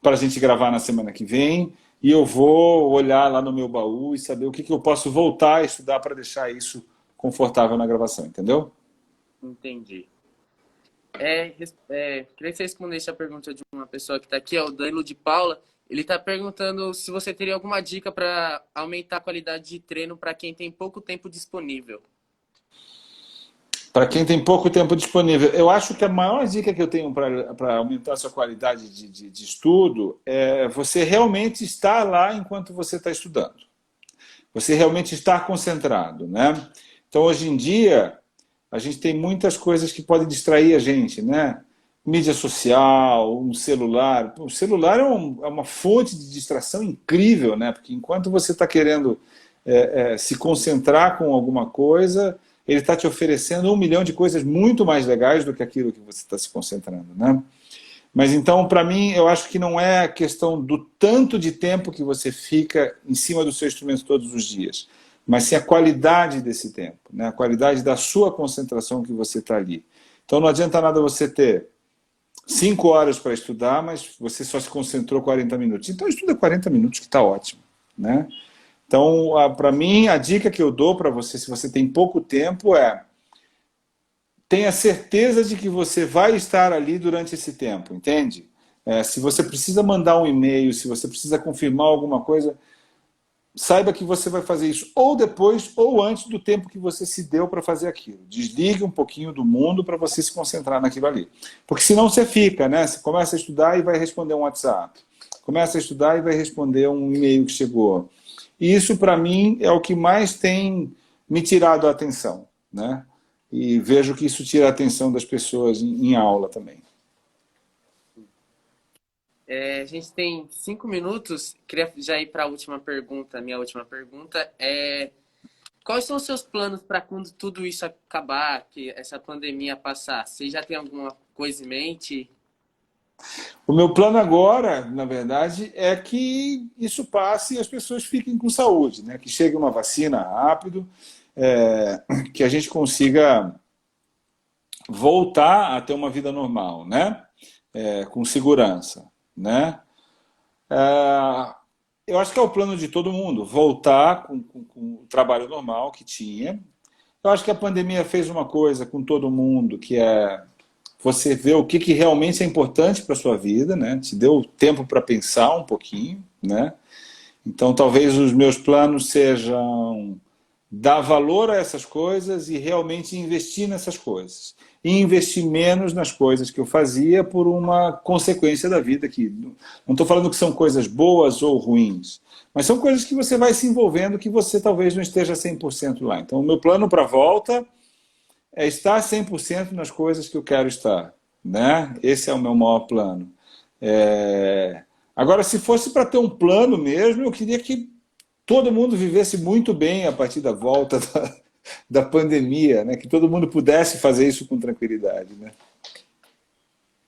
para a gente gravar na semana que vem, e eu vou olhar lá no meu baú e saber o que eu posso voltar a estudar para deixar isso confortável na gravação, entendeu? Entendi. Queria que você respondesse a pergunta de uma pessoa que está aqui, o Danilo de Paula. Ele está perguntando se você teria alguma dica para aumentar a qualidade de treino para quem tem pouco tempo disponível. Para quem tem pouco tempo disponível, eu acho que a maior dica que eu tenho para aumentar a sua qualidade de estudo é você realmente estar lá enquanto você está estudando. Você realmente estar concentrado, né? Então, hoje em dia, a gente tem muitas coisas que podem distrair a gente, né? Mídia social, um celular. O celular é uma fonte de distração incrível, né? Porque enquanto você está querendo se concentrar com alguma coisa, ele está te oferecendo 1 milhão de coisas muito mais legais do que aquilo que você está se concentrando, né? Mas então, para mim, eu acho que não é a questão do tanto de tempo que você fica em cima do seu instrumento todos os dias, mas sim a qualidade desse tempo, né? A qualidade da sua concentração que você está ali. Então não adianta nada você ter 5 horas para estudar, mas você só se concentrou 40 minutos. Então estuda 40 minutos, que está ótimo, né? Então, para mim, a dica que eu dou para você, se você tem pouco tempo, tenha certeza de que você vai estar ali durante esse tempo, entende? Se você precisa mandar um e-mail, se você precisa confirmar alguma coisa, saiba que você vai fazer isso ou depois ou antes do tempo que você se deu para fazer aquilo. Desligue um pouquinho do mundo para você se concentrar naquilo ali. Porque senão você fica, né? Você começa a estudar e vai responder um WhatsApp. Começa a estudar e vai responder um e-mail que chegou. E isso, para mim, é o que mais tem me tirado a atenção, né? E vejo que isso tira a atenção das pessoas em aula também. A gente tem 5 minutos. Queria já ir para a última pergunta. Minha última pergunta é: quais são os seus planos para quando tudo isso acabar, que essa pandemia passar? Você já tem coisa em mente? O meu plano agora, na verdade, é que isso passe e as pessoas fiquem com saúde, né? Que chegue uma vacina rápido, que a gente consiga voltar a ter uma vida normal, né? Com segurança, né? Eu acho que é o plano de todo mundo, voltar com o trabalho normal que tinha. Eu acho que a pandemia fez uma coisa com todo mundo, que é você ver o que realmente é importante para a sua vida, né? Te deu tempo para pensar um pouquinho, né? Então, talvez os meus planos sejam dar valor a essas coisas e realmente investir nessas coisas. E investir menos nas coisas que eu fazia por uma consequência da vida. Que não estou falando que são coisas boas ou ruins, mas são coisas que você vai se envolvendo que você talvez não esteja 100% lá. Então, o meu plano para a volta é estar 100% nas coisas que eu quero estar, né? Esse é o meu maior plano. Agora, se fosse para ter um plano mesmo, eu queria que todo mundo vivesse muito bem a partir da volta da pandemia, né? Que todo mundo pudesse fazer isso com tranquilidade, né?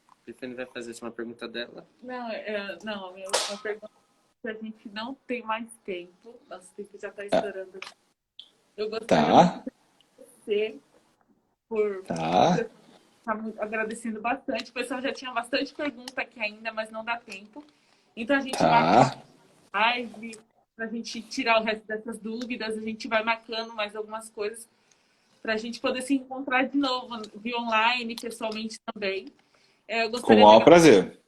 A Tiffany vai fazer uma pergunta dela. Não, a minha última pergunta é se a gente não tem mais tempo. Nosso tempo já está estourando. Eu gostaria muito de agradecer por estar agradecendo bastante. O pessoal já tinha bastante pergunta aqui ainda, mas não dá tempo. Então a gente marca live para a gente tirar o resto dessas dúvidas. A gente vai marcando mais algumas coisas para a gente poder se encontrar de novo, via online, pessoalmente também. Com o maior prazer.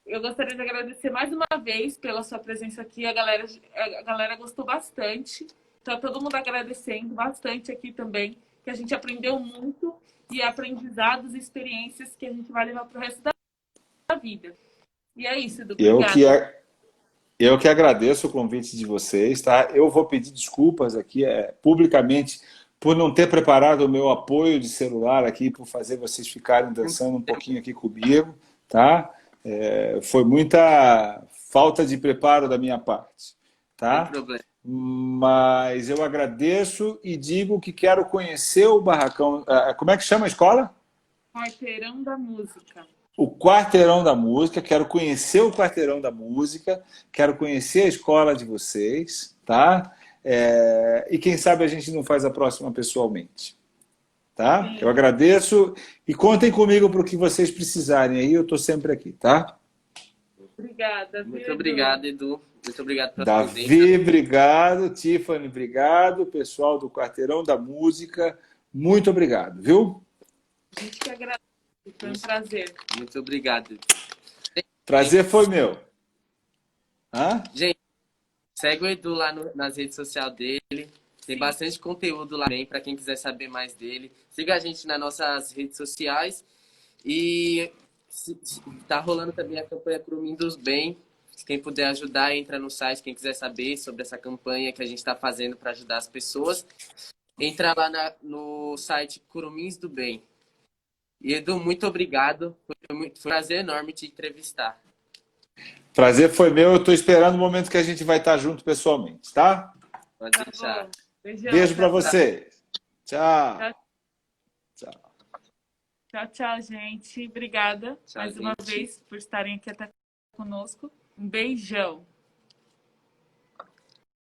Eu gostaria de agradecer mais uma vez pela sua presença aqui. A galera gostou bastante. Está todo mundo agradecendo bastante aqui também, que a gente aprendeu muito e aprendizados e experiências que a gente vai levar para o resto da vida. E é isso, Edu. Eu que agradeço o convite de vocês, tá? Eu vou pedir desculpas aqui publicamente por não ter preparado o meu apoio de celular aqui, por fazer vocês ficarem dançando um pouquinho aqui comigo, tá? Foi muita falta de preparo da minha parte, tá? Não tem problema. Mas eu agradeço e digo que quero conhecer o Barracão. Como é que chama a escola? Quarteirão da Música. O Quarteirão da Música, quero conhecer o Quarteirão da Música, quero conhecer a escola de vocês, tá? E quem sabe a gente não faz a próxima pessoalmente, tá? Sim. Eu agradeço e contem comigo para o que vocês precisarem aí, eu estou sempre aqui, tá? Obrigada. Muito obrigado, Edu. Muito obrigado pela Davi, presença. obrigado. Tiffany, obrigado. Pessoal do Quarteirão da Música, muito obrigado, viu? A gente que agradece. Foi um prazer. Muito obrigado. Prazer foi meu. Gente, segue o Edu lá nas redes sociais dele. Tem bastante conteúdo lá também para quem quiser saber mais dele. Siga a gente nas nossas redes sociais. E tá rolando também a campanha Curumins Bem. Quem puder ajudar, entra no site. Quem quiser saber sobre essa campanha que a gente está fazendo para ajudar as pessoas, entra lá no site Curumins do Bem. E Edu, muito obrigado. Foi um prazer enorme te entrevistar. Prazer foi meu. Eu estou esperando o momento que a gente vai estar junto pessoalmente, tá? Pode deixar. Beijo para vocês. Tchau. Tchau, gente. Obrigada mais uma vez por estarem aqui até conosco. Um beijão.